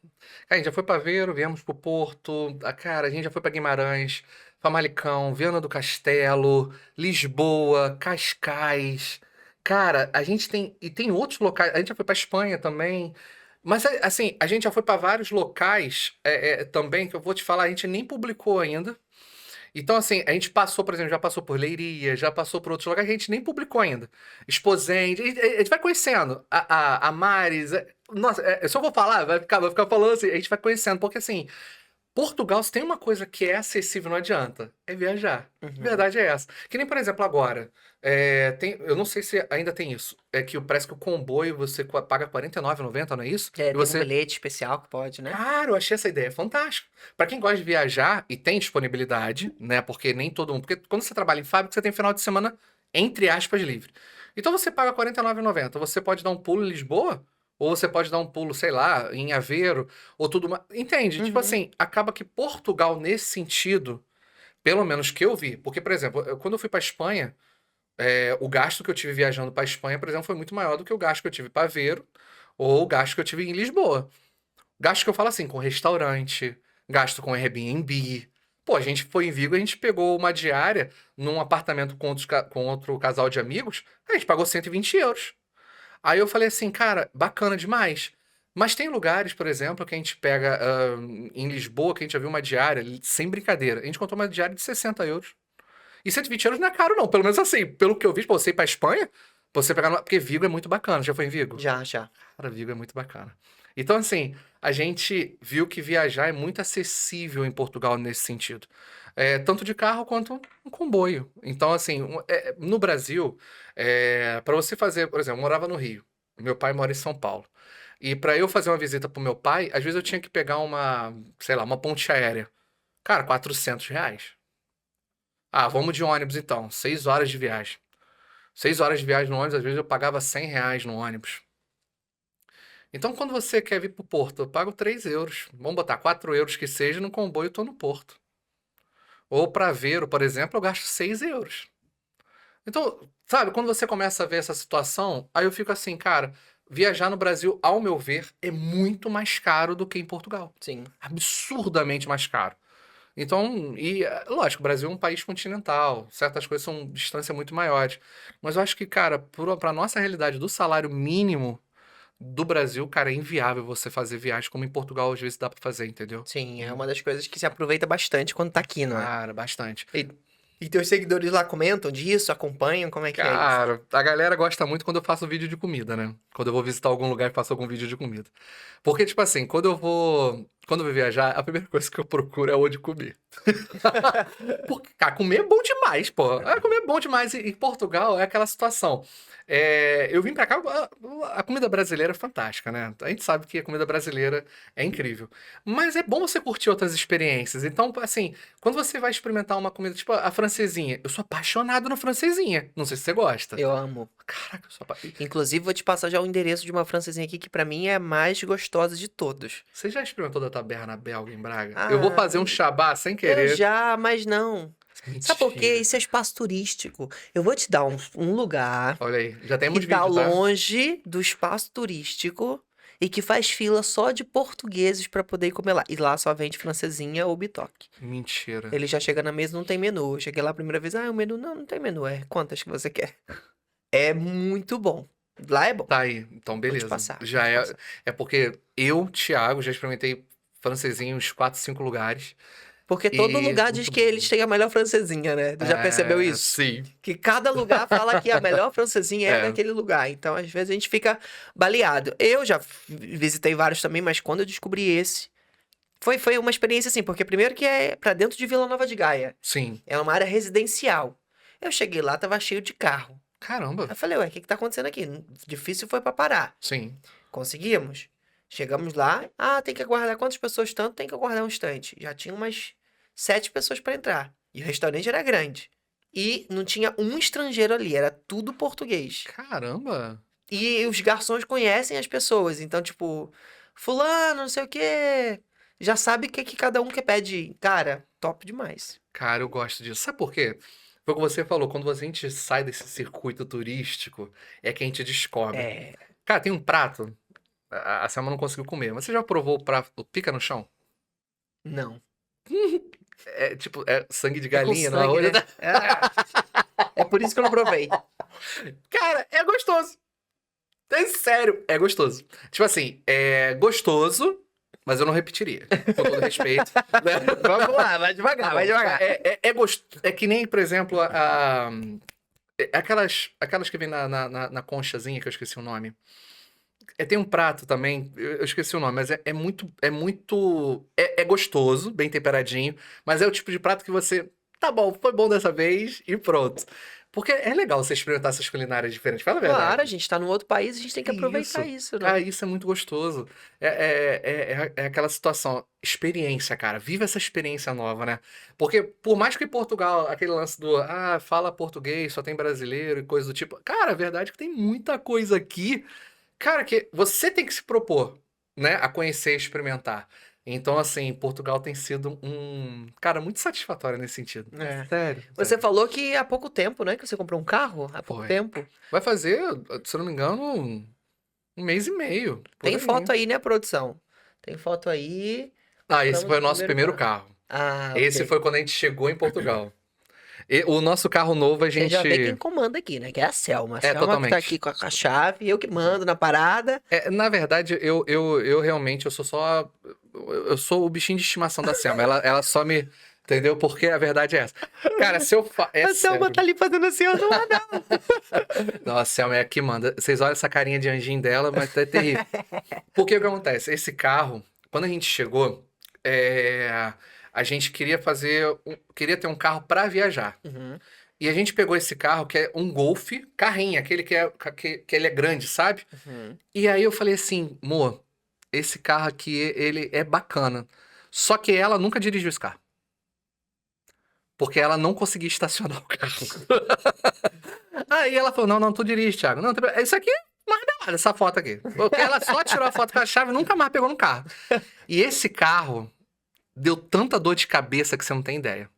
A gente já foi pra Aveiro, viemos pro Porto. Cara, a gente já foi pra Guimarães, Famalicão, Viana do Castelo, Lisboa, Cascais. Cara, a gente tem. E tem outros locais. A gente já foi pra Espanha também. Mas, assim, a gente já foi pra vários locais também, que eu vou te falar, a gente nem publicou ainda. Então, assim, a gente passou, por exemplo, já passou por Leiria, já passou por outros lugares que a gente nem publicou ainda. Exposente, a gente vai conhecendo. A Maris. Nossa, eu só vou falar, vai ficar falando assim, a gente vai conhecendo, porque assim. Portugal, se tem uma coisa que é acessível, não adianta, é viajar. Uhum. A verdade é essa. Que nem, por exemplo, agora, eu não sei se ainda tem isso, é que parece que o comboio você paga R$49,90, não é isso? É, E tem você... um bilhete especial que pode, né? Cara, eu achei essa ideia fantástica. Pra quem gosta de viajar e tem disponibilidade, né, porque nem todo mundo... Porque quando você trabalha em fábrica, você tem final de semana, entre aspas, livre. Então você paga R$49,90, você pode dar um pulo em Lisboa... Ou você pode dar um pulo, sei lá, em Aveiro, ou tudo mais. Entende? Tipo Uhum. assim, acaba que Portugal, nesse sentido, pelo menos que eu vi. Porque, por exemplo, quando eu fui pra Espanha, o gasto que eu tive viajando pra Espanha, por exemplo, foi muito maior do que o gasto que eu tive pra Aveiro, ou o gasto que eu tive em Lisboa. Gasto que eu falo assim, com restaurante, gasto com Airbnb. Pô, a gente foi em Vigo, a gente pegou uma diária num apartamento com outro casal de amigos, a gente pagou 120 euros. Aí eu falei assim, cara, bacana demais. Mas tem lugares, por exemplo, que a gente pega em Lisboa, que a gente já viu uma diária, sem brincadeira. A gente contou uma diária de 60 euros. E 120 euros não é caro, não. Pelo menos assim, pelo que eu vi, pra você ir pra Espanha, pra você pegar. Porque Vigo é muito bacana. Já foi em Vigo? Já, já. Cara, Vigo é muito bacana. Então, assim, a gente viu que viajar é muito acessível em Portugal nesse sentido. Tanto de carro quanto um comboio. Então, assim, no Brasil, para você fazer, por exemplo, eu morava no Rio. Meu pai mora em São Paulo. E para eu fazer uma visita pro meu pai, às vezes eu tinha que pegar uma, sei lá, uma ponte aérea. Cara, R$ 400. Ah, vamos de ônibus então. 6 horas de viagem. 6 horas de viagem no ônibus, às vezes eu pagava R$ 100 no ônibus. Então, quando você quer vir pro Porto, eu pago 3 euros. Vamos botar 4 euros que seja, no comboio eu tô no Porto. Ou para Aveiro, por exemplo, eu gasto 6 euros. Então, sabe, quando você começa a ver essa situação, aí eu fico assim, cara, viajar no Brasil, ao meu ver, é muito mais caro do que em Portugal. Sim. Absurdamente mais caro. Então, lógico, o Brasil é um país continental, certas coisas são distâncias muito maiores. Mas eu acho que, cara, pra nossa realidade do salário mínimo do Brasil, cara, é inviável você fazer viagem como em Portugal às vezes dá pra fazer, entendeu? Sim, é uma das coisas que se aproveita bastante quando tá aqui, não é? Cara, bastante. E teus seguidores lá comentam disso, acompanham, como é que é isso? Cara, a galera gosta muito quando eu faço vídeo de comida, né? Quando eu vou visitar algum lugar e faço algum vídeo de comida. Porque, tipo assim, quando eu vou viajar, a primeira coisa que eu procuro é onde comer. Porque, cara, comer é bom demais, pô. Comer é bom demais. E em Portugal é aquela situação. Eu vim pra cá, a comida brasileira é fantástica, né? A gente sabe que a comida brasileira é incrível. Mas é bom você curtir outras experiências. Então, assim, quando você vai experimentar uma comida, tipo a francesinha, eu sou apaixonado na francesinha. Não sei se você gosta. Eu amo. Caraca, eu sou apaixonado. Inclusive, vou te passar já o endereço de uma francesinha aqui que pra mim é a mais gostosa de todos. Você já experimentou da taberna belga em Braga? Ah, Eu vou fazer um chabá sem Eu querer. já, mas não. Sabe por quê? Mentira. Isso é espaço turístico. Eu vou te dar um lugar Olha aí, já temos que tá vídeo, tá? longe do espaço turístico e que faz fila só de portugueses pra poder ir comer lá. E lá só vende francesinha ou bitoque. Mentira. Ele já chega na mesa, não tem menu. Eu cheguei lá a primeira vez, o menu não tem menu. Quantas que você quer? É muito bom. Lá é bom. Tá aí, então beleza. passar, Já vou te passar. é porque eu, Thiago, já experimentei francesinha em uns 4, 5 lugares. Porque todo E lugar diz muito que bom. eles têm a melhor francesinha, né? Tu já percebeu isso? Sim. Que cada lugar fala que a melhor francesinha é É. naquele lugar. Então, às vezes, a gente fica baleado. Eu já visitei vários também, mas quando eu descobri esse, foi uma experiência assim, porque primeiro que é pra dentro de Vila Nova de Gaia. Sim. É uma área residencial. Eu cheguei lá, tava cheio de carro. Caramba. Aí eu falei, ué, o que tá acontecendo aqui? Difícil foi pra parar. Sim. Conseguimos. Chegamos lá, tem que aguardar quantas pessoas tanto? Tem que aguardar um instante. Já tinha umas 7 pessoas pra entrar. E o restaurante era grande. E não tinha um estrangeiro ali, era tudo português. Caramba. E os garçons conhecem as pessoas, então, tipo, fulano, não sei o quê, já sabe o que cada um que pede. Cara, top demais. Cara, eu gosto disso. Sabe por quê? Foi o que você falou, quando a gente sai desse circuito turístico, é que a gente descobre. É, Cara, tem um prato, a Selma não conseguiu comer, mas você já provou o prato pica no chão? não. É tipo, é sangue de É com galinha no sangue, arroz. né? É por isso que eu não provei. Cara, é gostoso. É sério, é gostoso. Tipo assim, é gostoso, mas eu não repetiria. Com todo respeito. Né? Vamos lá, vai devagar, vai devagar. É que nem, por exemplo, aquelas que vem na conchazinha, que eu esqueci o nome. Tem um prato também, eu esqueci o nome, mas é gostoso, bem temperadinho, mas é o tipo de prato que você, tá bom, foi bom dessa vez e pronto. Porque é legal você experimentar essas culinárias diferentes, fala a verdade. Claro, a gente tá num outro país, a gente tem que aproveitar isso, né? Cara, isso é muito gostoso. É aquela situação, experiência, cara. Viva essa experiência nova, né? Porque por mais que em Portugal, aquele lance do, fala português, só tem brasileiro e coisa do tipo. Cara, a verdade é que tem muita coisa aqui, cara, que você tem que se propor, né, a conhecer e experimentar. Então, assim, Portugal tem sido cara, muito satisfatório nesse sentido. É. Sério. Você sério. falou que há pouco tempo, né? Que você comprou um carro? Há pouco Foi. tempo. Vai fazer, se eu não me engano, um mês e meio. por Tem aí. foto aí, né, produção? Tem foto aí. Ah, esse Estamos foi o no nosso primeiro carro. Ah, Esse ok. foi quando a gente chegou em Portugal. O nosso carro novo, a Você já vê quem gente... comanda aqui, né? Que é a Selma. A É, Selma que tá aqui totalmente. com a chave, eu que mando na parada. Na verdade, eu realmente, eu sou só... Eu sou o bichinho de estimação da Selma. Ela só me... Entendeu? Porque a verdade é essa. Cara, se eu... É A Selma sério. tá ali fazendo assim, eu não anda. Não, a Selma é a que manda. Vocês olham essa carinha de anjinho dela, mas é terrível. Porque o que acontece? Esse carro, quando a gente chegou, a gente queria queria ter um carro para viajar. Uhum. E a gente pegou esse carro, que é um Golf, carrinho, aquele que ele é grande, sabe? Uhum. E aí eu falei assim, amor, esse carro aqui, ele é bacana. Só que ela nunca dirigiu esse carro. Porque ela não conseguia estacionar o carro. Aí ela falou, não, tu dirige, Thiago. Não, isso aqui é mais da hora, essa foto aqui. Porque ela só tirou a foto com a chave e nunca mais pegou no carro. E esse carro deu tanta dor de cabeça que você não tem ideia.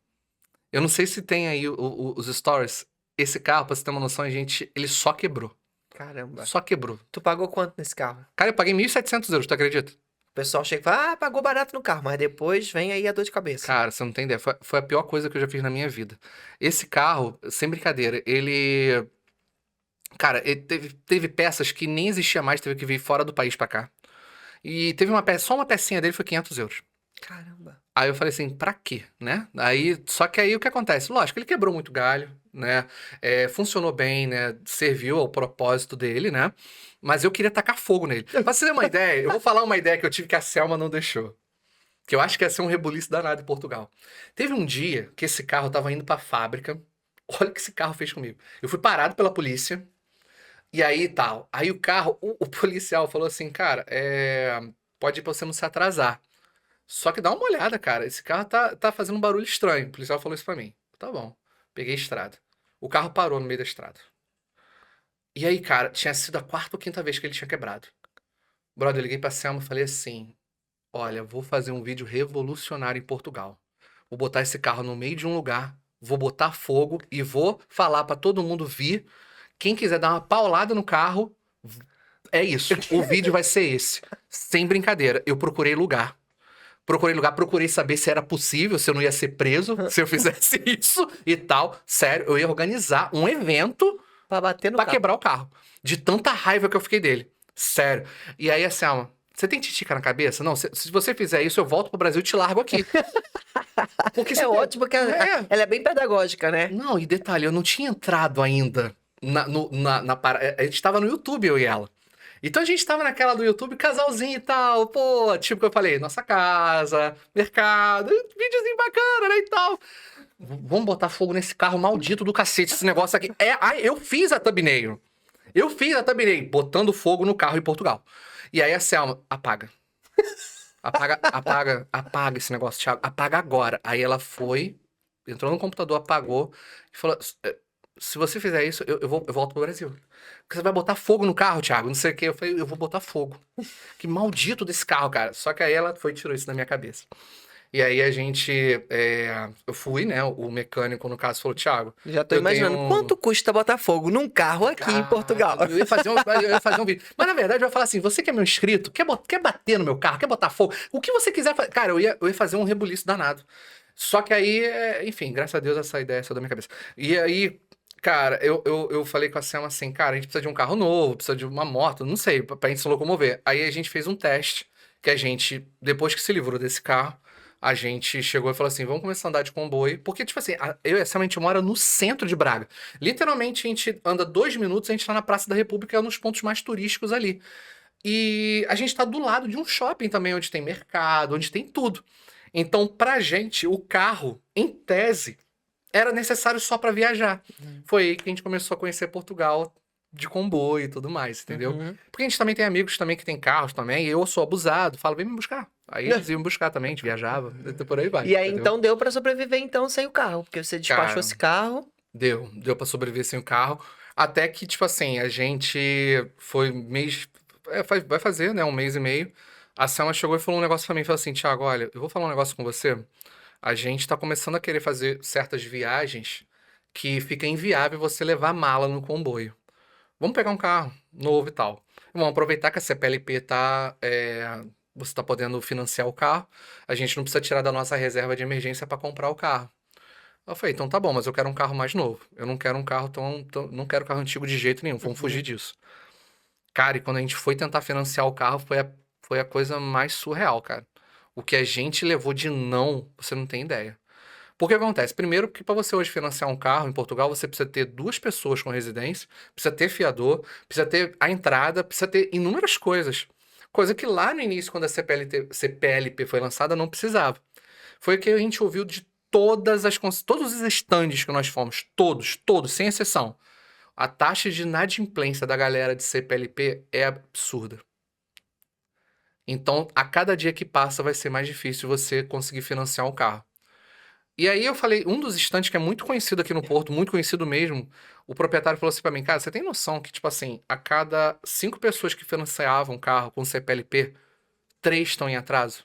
Eu não sei se tem aí os stories. Esse carro, pra você ter uma noção, gente, ele só quebrou. Caramba. Só quebrou. Tu pagou quanto nesse carro? Cara, eu paguei 1.700 euros, tu acredita? O pessoal chega e fala, pagou barato no carro, mas depois vem aí a dor de cabeça. Cara, você não tem ideia. Foi a pior coisa que eu já fiz na minha vida. Esse carro, sem brincadeira, ele... Cara, ele teve peças que nem existia mais, teve que vir fora do país pra cá. E teve uma peça, só uma pecinha dele foi 500 euros. Caramba. Aí eu falei assim, pra quê, né? Só que aí o que acontece? Lógico, ele quebrou muito galho, né? Funcionou bem, né? Serviu ao propósito dele, né? Mas eu queria tacar fogo nele. Pra você ter uma ideia, eu vou falar uma ideia que eu tive que a Selma não deixou. Que eu acho que ia ser um rebuliço danado em Portugal. Teve um dia que esse carro tava indo pra fábrica. Olha o que esse carro fez comigo. Eu fui parado pela polícia. E aí tal. Aí o carro, o policial falou assim, cara, pode ir pra você não se atrasar. Só que dá uma olhada, cara. Esse carro tá fazendo um barulho estranho. O policial falou isso pra mim. Tá bom. Peguei a estrada. O carro parou no meio da estrada. E aí, cara, tinha sido a quarta ou quinta vez que ele tinha quebrado. Brother, eu liguei pra Selma e falei assim: olha, vou fazer um vídeo revolucionário em Portugal. Vou botar esse carro no meio de um lugar, vou botar fogo e vou falar pra todo mundo vir. Quem quiser dar uma paulada no carro, é isso. O vídeo vai ser esse. Sem brincadeira. Eu procurei lugar. Procurei saber se era possível, se eu não ia ser preso, se eu fizesse isso e tal. Sério, eu ia organizar um evento Pra bater no pra carro. quebrar o carro. De tanta raiva que eu fiquei dele. Sério. E aí, a Selma, você tem titica na cabeça? Não, se você fizer isso, eu volto pro Brasil e te largo aqui. Porque É ótimo que ela é bem pedagógica, né? Não, e detalhe, eu não tinha entrado ainda a gente tava no YouTube, eu e ela. Então a gente tava naquela do YouTube, casalzinho e tal, pô, tipo que eu falei, nossa casa, mercado, videozinho bacana, né, e tal. Vamos botar fogo nesse carro maldito do cacete, esse negócio aqui. Eu fiz a thumbnail. Eu fiz a thumbnail, botando fogo no carro em Portugal. E aí a Selma, apaga. Apaga esse negócio, Thiago. Apaga agora. Aí ela foi, entrou no computador, apagou e falou: se você fizer isso, eu volto pro Brasil. Porque você vai botar fogo no carro, Thiago. Não sei o quê. Eu falei, eu vou botar fogo. Que maldito desse carro, cara. Só que aí ela foi e tirou isso da minha cabeça. E aí a gente. Eu fui, né? O mecânico, no caso, falou: Thiago. Já tô eu imaginando tenho- quanto custa botar fogo num carro aqui em Portugal. Eu ia fazer um vídeo. Mas na verdade eu ia falar assim: você que é meu inscrito, quer bater no meu carro, quer botar fogo, o que você quiser fazer. Cara, eu ia fazer um rebuliço danado. Só que aí, enfim, graças a Deus essa ideia saiu da minha cabeça. E aí, cara, eu falei com a Selma assim: cara, a gente precisa de um carro novo, precisa de uma moto, não sei, pra gente se locomover. Aí a gente fez um teste que a gente, depois que se livrou desse carro, a gente chegou e falou assim: vamos começar a andar de comboio. Porque, tipo assim, eu e a Selma, a gente mora no centro de Braga. Literalmente, a gente anda 2 minutos, a gente tá na Praça da República, é um dos pontos mais turísticos ali. E a gente tá do lado de um shopping também, onde tem mercado, onde tem tudo. Então, pra gente, o carro, em tese, era necessário só pra viajar. Foi aí que a gente começou a conhecer Portugal de comboio e tudo mais, entendeu? Uhum. Porque a gente também tem amigos também que tem carros também, e eu sou abusado, falo, vem me buscar. Aí eles iam me buscar também, a gente viajava, e por aí vai. E aí, entendeu? então, deu pra sobreviver, então, sem o carro. Porque você despachou Cara, esse carro. Deu pra sobreviver sem o carro. Até que, tipo assim, a gente foi mês. Vai fazer, né? Um mês e meio. A Selma chegou e falou um negócio pra mim. Falou assim: Thiago, olha, eu vou falar um negócio com você. A gente tá começando a querer fazer certas viagens que fica inviável você levar mala no comboio. Vamos pegar um carro novo e tal. Vamos aproveitar que a CPLP tá você tá podendo financiar o carro, a gente não precisa tirar da nossa reserva de emergência para comprar o carro. Eu falei, então tá bom, mas eu quero um carro mais novo. Eu não quero um carro não quero carro antigo de jeito nenhum, vamos fugir disso. Cara, e quando a gente foi tentar financiar o carro, foi a coisa mais surreal, cara. O que a gente levou de não, você não tem ideia. Porque acontece? Primeiro, que para você hoje financiar um carro em Portugal, você precisa ter 2 pessoas com residência, precisa ter fiador, precisa ter a entrada, precisa ter inúmeras coisas. Coisa que lá no início, quando a CPLP foi lançada, não precisava. Foi o que a gente ouviu de todos os estandes que nós fomos, todos, sem exceção. A taxa de inadimplência da galera de CPLP é absurda. Então, a cada dia que passa, vai ser mais difícil você conseguir financiar um carro. E aí eu falei, um dos estandes que é muito conhecido aqui no Porto, muito conhecido mesmo, o proprietário falou assim pra mim, cara, você tem noção que, tipo assim, a cada 5 pessoas que financiavam um carro com CPLP, 3 estão em atraso?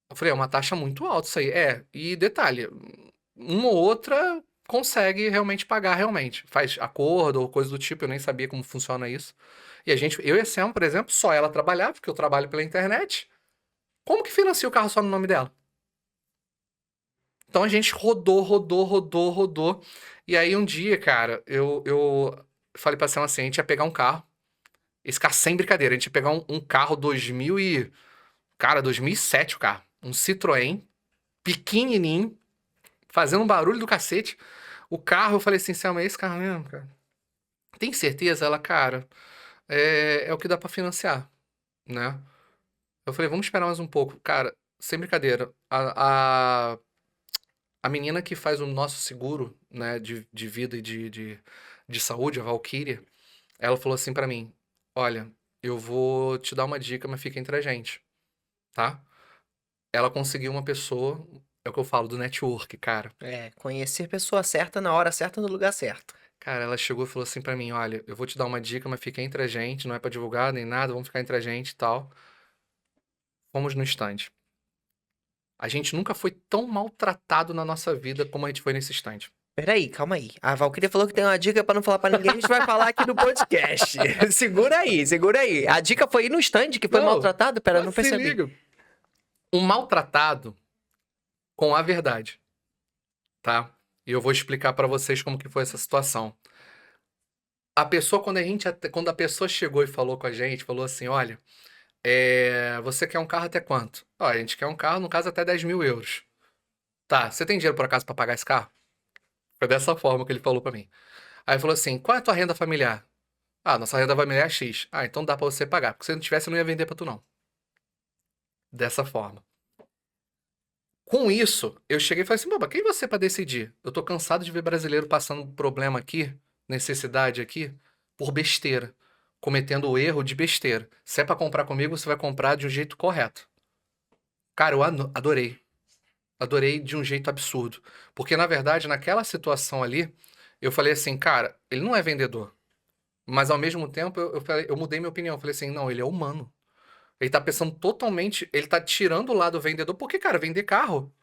Eu falei, é uma taxa muito alta isso aí. E detalhe, uma ou outra consegue realmente pagar realmente. Faz acordo ou coisa do tipo, eu nem sabia como funciona isso. E eu e a Sam, por exemplo, só ela trabalhava, porque eu trabalho pela internet. Como que financia o carro só no nome dela? Então a gente rodou. E aí um dia, cara, eu falei pra Sam assim, a gente ia pegar um carro. Esse carro sem brincadeira, a gente ia pegar um carro 2007 o carro. Um Citroën, pequenininho, fazendo um barulho do cacete. O carro, eu falei assim, Selma, é esse carro mesmo, cara? Tem certeza? Ela, cara, é o que dá pra financiar, né? Eu falei, vamos esperar mais um pouco. Cara, sem brincadeira, a menina que faz o nosso seguro, né, de vida e de saúde, a Valkyria, ela falou assim pra mim, olha, eu vou te dar uma dica, mas fica entre a gente, tá? Ela conseguiu uma pessoa, é o que eu falo do network, cara. Conhecer pessoa certa na hora certa no lugar certo. Cara, ela chegou e falou assim pra mim, olha, eu vou te dar uma dica, mas fica entre a gente, não é pra divulgar nem nada, vamos ficar entre a gente e tal. Fomos no stand. A gente nunca foi tão maltratado na nossa vida como a gente foi nesse stand. Peraí, calma aí. A Valkyria falou que tem uma dica pra não falar pra ninguém, a gente vai falar aqui no podcast. Segura aí. A dica foi ir no stand que foi Não, maltratado? Pera, eu não se percebi. liga. Um maltratado com a verdade, tá? E eu vou explicar pra vocês como que foi essa situação. A pessoa, quando a pessoa chegou e falou com a gente, falou assim, olha, você quer um carro até quanto? Ó, a gente quer um carro, no caso, até 10 mil euros. Tá, você tem dinheiro por acaso pra pagar esse carro? Foi dessa forma que ele falou pra mim. Aí ele falou assim, qual é a tua renda familiar? Ah, nossa renda familiar é X. Ah, então dá pra você pagar, porque se não tivesse eu não ia vender pra tu não. Dessa forma. Com isso, eu cheguei e falei assim, boba, quem é você pra decidir? Eu tô cansado de ver brasileiro passando problema aqui, necessidade aqui, por besteira. Cometendo o erro de besteira. Se é pra comprar comigo, você vai comprar de um jeito correto. Cara, eu adorei. Adorei de um jeito absurdo. Porque, na verdade, naquela situação ali, eu falei assim, cara, ele não é vendedor. Mas, ao mesmo tempo, eu mudei minha opinião. Eu falei assim, não, ele é humano. Ele tá pensando totalmente, ele tá tirando o lado vendedor. Porque, cara, vender carro,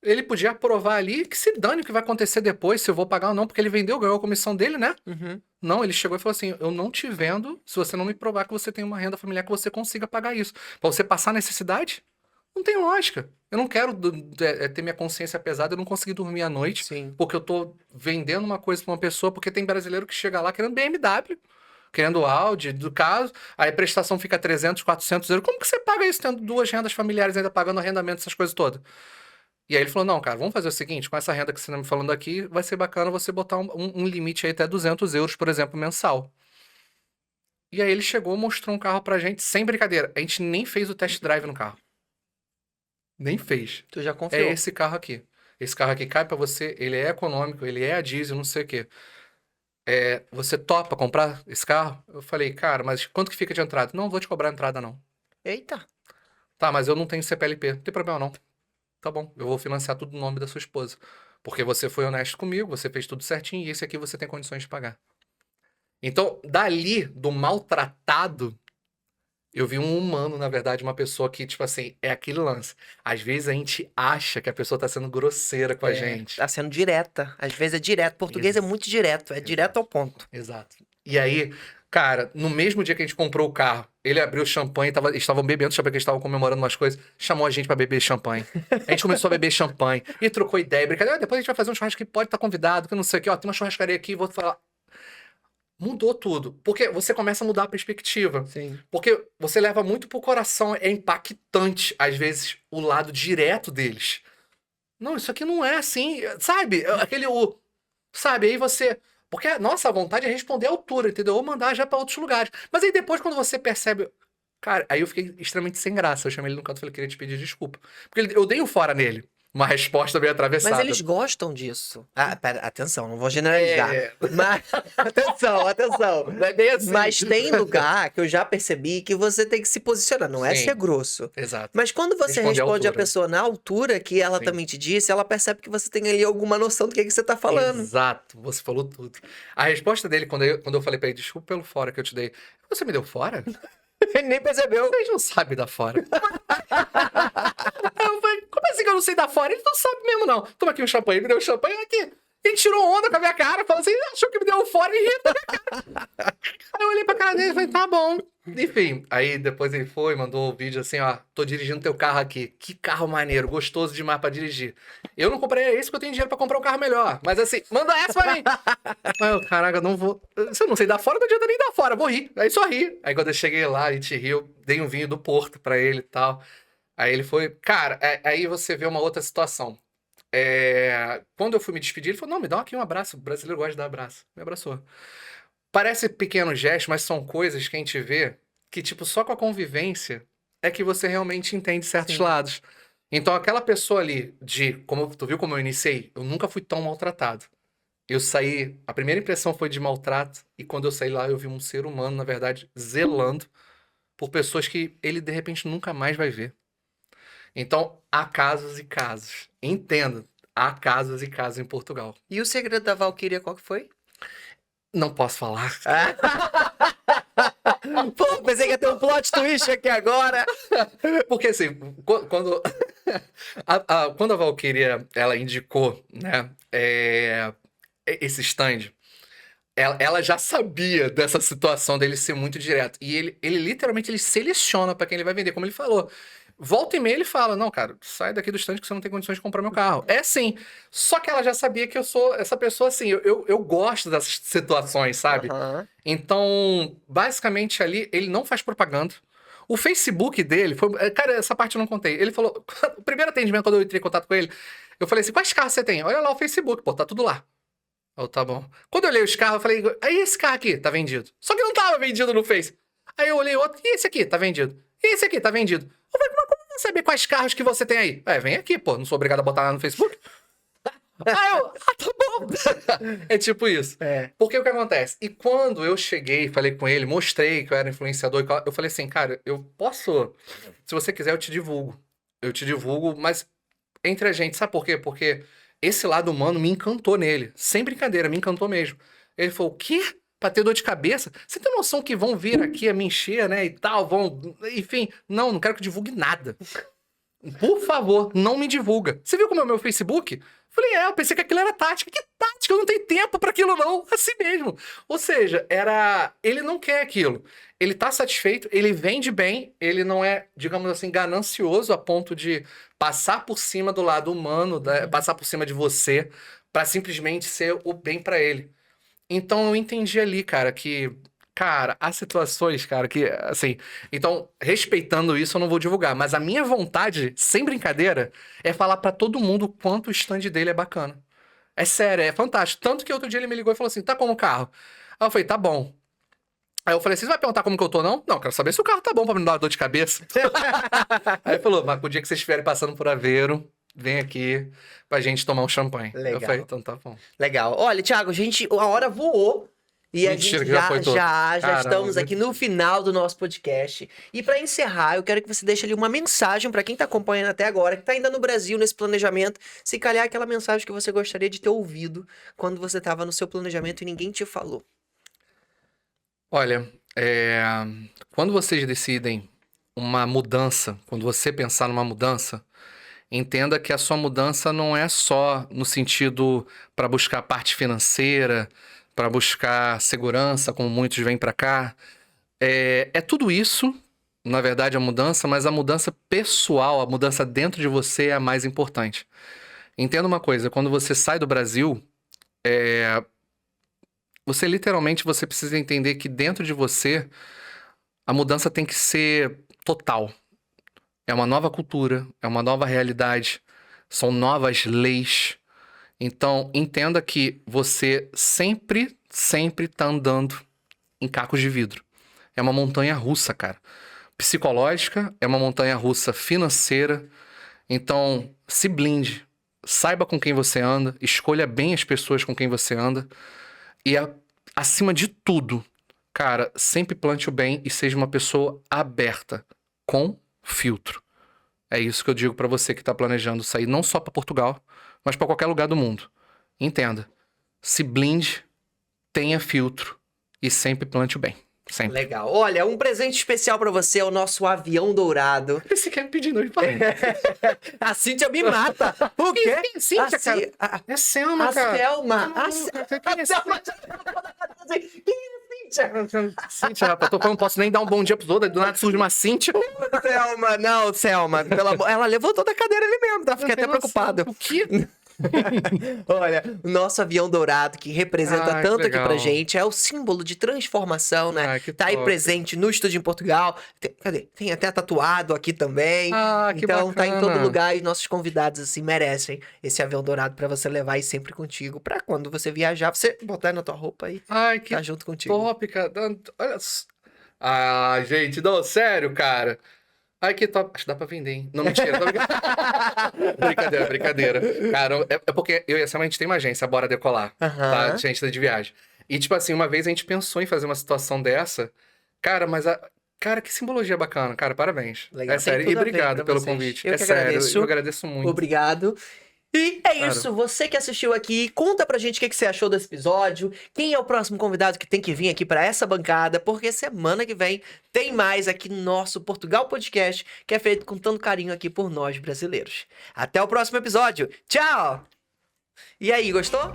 ele podia aprovar ali que se dane o que vai acontecer depois, se eu vou pagar ou não, porque ele vendeu, ganhou a comissão dele, né? Uhum. Não, ele chegou e falou assim, eu não te vendo se você não me provar que você tem uma renda familiar que você consiga pagar isso. Pra você passar necessidade? Não tem lógica. Eu não quero ter minha consciência pesada, eu não conseguir dormir à noite, Sim. porque eu tô vendendo uma coisa pra uma pessoa, porque tem brasileiro que chega lá querendo BMW, querendo Audi, do caso, aí a prestação fica 300, 400 euros. Como que você paga isso tendo 2 rendas familiares ainda pagando arrendamento, essas coisas todas? E aí ele falou, não, cara, vamos fazer o seguinte, com essa renda que você tá me falando aqui, vai ser bacana você botar um limite aí até 200 euros, por exemplo, mensal. E aí ele chegou, mostrou um carro pra gente, sem brincadeira. A gente nem fez o test drive no carro. Nem fez. Tu já É confiou. esse carro aqui. Esse carro aqui cai pra você, ele é econômico, ele é a diesel, não sei o quê. Você topa comprar esse carro? Eu falei, cara, mas quanto que fica de entrada? Não vou te cobrar entrada, não. Eita. Tá, mas eu não tenho CPLP. Não tem problema, não. Tá bom, eu vou financiar tudo no nome da sua esposa. Porque você foi honesto comigo, você fez tudo certinho e esse aqui você tem condições de pagar. Então, dali, do maltratado, eu vi um humano, na verdade, uma pessoa que, tipo assim, é aquele lance. Às vezes a gente acha que a pessoa tá sendo grosseira com a gente. Tá sendo direta. Às vezes é direto. Português é Ex- muito direto. É direto ao ponto. Exato. E aí, cara, no mesmo dia que a gente comprou o carro, Ele abriu champanhe, estavam bebendo champanhe, que eles estavam comemorando umas coisas, chamou a gente pra beber champanhe. A gente começou a beber champanhe e trocou ideia, brincadeira. Depois a gente vai fazer um churrasco que pode estar convidado, que não sei o que, ó, tem uma churrascaria aqui, vou falar. Mudou tudo, porque você começa a mudar a perspectiva. Sim. Porque você leva muito pro coração, é impactante, às vezes, o lado direto deles. Não, isso aqui não é assim, sabe? Sabe, aí você... Porque a nossa vontade é responder à altura, entendeu? Ou mandar já pra outros lugares. Mas aí depois, quando você percebe... Cara, aí eu fiquei extremamente sem graça. Eu chamei ele no canto e falei, queria te pedir desculpa. Porque eu dei um fora nele. Uma resposta meio atravessada. Mas eles gostam disso. Ah, pera, atenção, não vou generalizar. É. Mas, atenção. Não é bem assim. Mas tem lugar que eu já percebi que você tem que se posicionar, não é Sim. ser grosso. Exato. Mas quando você Responde à responde a altura. pessoa na altura que ela Sim. também te disse, ela percebe que você tem ali alguma noção do que você tá falando. Exato, você falou tudo. A resposta dele, quando eu falei pra ele, desculpa pelo fora que eu te dei. Você me deu fora? Ele nem percebeu. Vocês não sabem dar fora. Aí eu falei, como assim que eu não sei dar fora? Ele não sabe mesmo, não. Toma aqui um champanhe, me deu um champanhe aqui. Ele tirou onda com a minha cara, falou assim, achou que me deu um fora e riu da minha cara. Aí eu olhei pra cara dele e falei, tá bom. Enfim, aí depois ele foi, mandou o vídeo assim, ó, tô dirigindo teu carro aqui. Que carro maneiro, gostoso demais pra dirigir. Eu não comprei esse porque eu tenho dinheiro pra comprar um carro melhor. Mas assim, manda essa pra mim. Aí eu, caraca, não vou... Se eu não sei dar fora, não adianta nem dar fora, vou rir. Aí só ri. Aí quando eu cheguei lá, a gente riu, dei um vinho do Porto pra ele e tal. Aí ele foi... Cara, aí você vê uma outra situação. Quando eu fui me despedir, ele falou, não, me dá aqui um abraço. O brasileiro gosta de dar abraço. Me abraçou. Parece pequeno gesto, mas são coisas que a gente vê que, tipo, só com a convivência é que você realmente entende certos Sim. lados. Então, aquela pessoa ali tu viu como eu iniciei? Eu nunca fui tão maltratado. Eu saí, a primeira impressão foi de maltrato, e quando eu saí lá, eu vi um ser humano, na verdade, zelando por pessoas que ele, de repente, nunca mais vai ver. Então, há casos e casos. Entenda, há casos e casos em Portugal. E o segredo da Valkyria, qual que foi? Não posso falar. Pô, pensei que ia ter um plot twist aqui agora. Porque assim, quando quando a Valkyria, ela indicou, né, esse stand, ela já sabia dessa situação dele ser muito direto. E ele literalmente ele seleciona pra quem ele vai vender, como ele falou. Volta e meia ele fala, não, cara, sai daqui do stand que você não tem condições de comprar meu carro. É sim. Só que ela já sabia que eu sou essa pessoa assim, eu gosto dessas situações, sabe? Aham. Então, basicamente ali, ele não faz propaganda. O Facebook dele foi... Cara, essa parte eu não contei. Ele falou... O primeiro atendimento, quando eu entrei em contato com ele, eu falei assim, quais carros você tem? Olha lá o Facebook, pô, tá tudo lá. Eu, tá bom. Quando eu olhei os carros, eu falei, aí esse carro aqui, tá vendido. Só que não tava vendido no Face. Aí eu olhei outro, e esse aqui, tá vendido. E esse aqui, tá vendido. Eu falei, mas como eu vou saber quais carros que você tem aí? Vem aqui, pô, não sou obrigado a botar lá no Facebook. Aí eu, tá bom. É tipo isso. Porque o que acontece? E quando eu cheguei, falei com ele, mostrei que eu era influenciador, eu falei assim, cara, eu posso... Se você quiser, eu te divulgo. Eu te divulgo, mas entre a gente, sabe por quê? Porque esse lado humano me encantou nele. Sem brincadeira, me encantou mesmo. Ele falou, o quê? Pra ter dor de cabeça? Você tem noção que vão vir aqui a me encher, né, e tal, vão... Enfim, não quero que divulgue nada. Por favor, não me divulga. Você viu como é o meu Facebook? Falei, eu pensei que aquilo era tática. Que tática? Eu não tenho tempo pra aquilo não. Assim mesmo. Ou seja, ele não quer aquilo. Ele tá satisfeito, ele vende bem, ele não é, digamos assim, ganancioso a ponto de passar por cima do lado humano, passar por cima de você, pra simplesmente ser o bem pra ele. Então eu entendi ali, cara, que... Cara, há situações, cara, que, assim... Então, respeitando isso, eu não vou divulgar. Mas a minha vontade, sem brincadeira, é falar pra todo mundo o quanto o stand dele é bacana. É sério, é fantástico. Tanto que outro dia ele me ligou e falou assim, tá como o carro? Aí eu falei, tá bom. Aí eu falei, você vai perguntar como que eu tô, não? Não, quero saber se o carro tá bom pra me dar uma dor de cabeça. Aí ele falou, mas pro dia que vocês estiverem passando por Aveiro, vem aqui pra gente tomar um champanhe. Legal. Eu falei, então tá bom. Legal. Olha, Thiago, a hora voou. E a Mentira, gente que já foi todo. já Caramba, estamos aqui no final do nosso podcast. E para encerrar, eu quero que você deixe ali uma mensagem para quem tá acompanhando até agora, que tá ainda no Brasil nesse planejamento, se calhar aquela mensagem que você gostaria de ter ouvido quando você tava no seu planejamento e ninguém te falou. Olha, quando vocês decidem uma mudança, quando você pensar numa mudança, entenda que a sua mudança não é só no sentido para buscar a parte financeira, para buscar segurança, como muitos vêm para cá. É tudo isso, na verdade, a mudança, mas a mudança pessoal, a mudança dentro de você é a mais importante. Entenda uma coisa, quando você sai do Brasil, você literalmente você precisa entender que dentro de você a mudança tem que ser total. É uma nova cultura, é uma nova realidade, são novas leis. Então, entenda que você sempre tá andando em cacos de vidro. É uma montanha russa, cara. Psicológica, é uma montanha russa financeira. Então, se blinde. Saiba com quem você anda, escolha bem as pessoas com quem você anda. E, acima de tudo, cara, sempre plante o bem e seja uma pessoa aberta, com filtro. É isso que eu digo pra você que tá planejando sair não só pra Portugal, mas pra qualquer lugar do mundo. Entenda. Se blinde, tenha filtro e sempre plante o bem. Sempre. Legal. Olha, um presente especial pra você é o nosso avião dourado. Você quer me pedir noivo pra mim? A Cíntia me mata. O quê? Cíntia, cara. É Selma, A cara. Selma. A Quem é Selma. Quem é Cíntia? Cíntia, rapaz, eu não posso nem dar um bom dia pros outros, do nada surge uma Cíntia. Selma, não, Selma. Pelo amor... Ela levantou da cadeira ali mesmo, tá? Fiquei até preocupado. O quê? Olha, o nosso avião dourado, que representa Ai, tanto que aqui pra legal. gente, é o símbolo de transformação, né? Ai, que Tá aí top. presente no estúdio em Portugal. Cadê? Tem até tatuado aqui também. Ah, que Então tá em todo bacana. lugar e nossos convidados, assim, merecem esse avião dourado pra você levar aí sempre contigo. Pra quando você viajar, você botar na tua roupa aí, Ai, que tá junto contigo. top, cara. Olha só. Ah, gente, não, sério, cara. Ai, que top. Acho que dá pra vender, hein? Não, mentira. Tô brincando. Brincadeira, brincadeira. Cara, é porque eu e a Selma, a gente tem uma agência, Bora Decolar, tá? Aham. Agência de viagem. E, tipo assim, uma vez a gente pensou em fazer uma situação dessa. Cara, mas Cara, que simbologia bacana, cara. Parabéns. Legal, É tem sério. E tudo a ver obrigado pra pelo vocês. convite. Eu É que sério. agradeço. Eu agradeço muito. Obrigado. E é Claro. isso, você que assistiu aqui, conta pra gente o que você achou desse episódio, quem é o próximo convidado que tem que vir aqui pra essa bancada, porque semana que vem tem mais aqui no nosso Portugal Podcast, que é feito com tanto carinho aqui por nós brasileiros. Até o próximo episódio, tchau! E aí, gostou?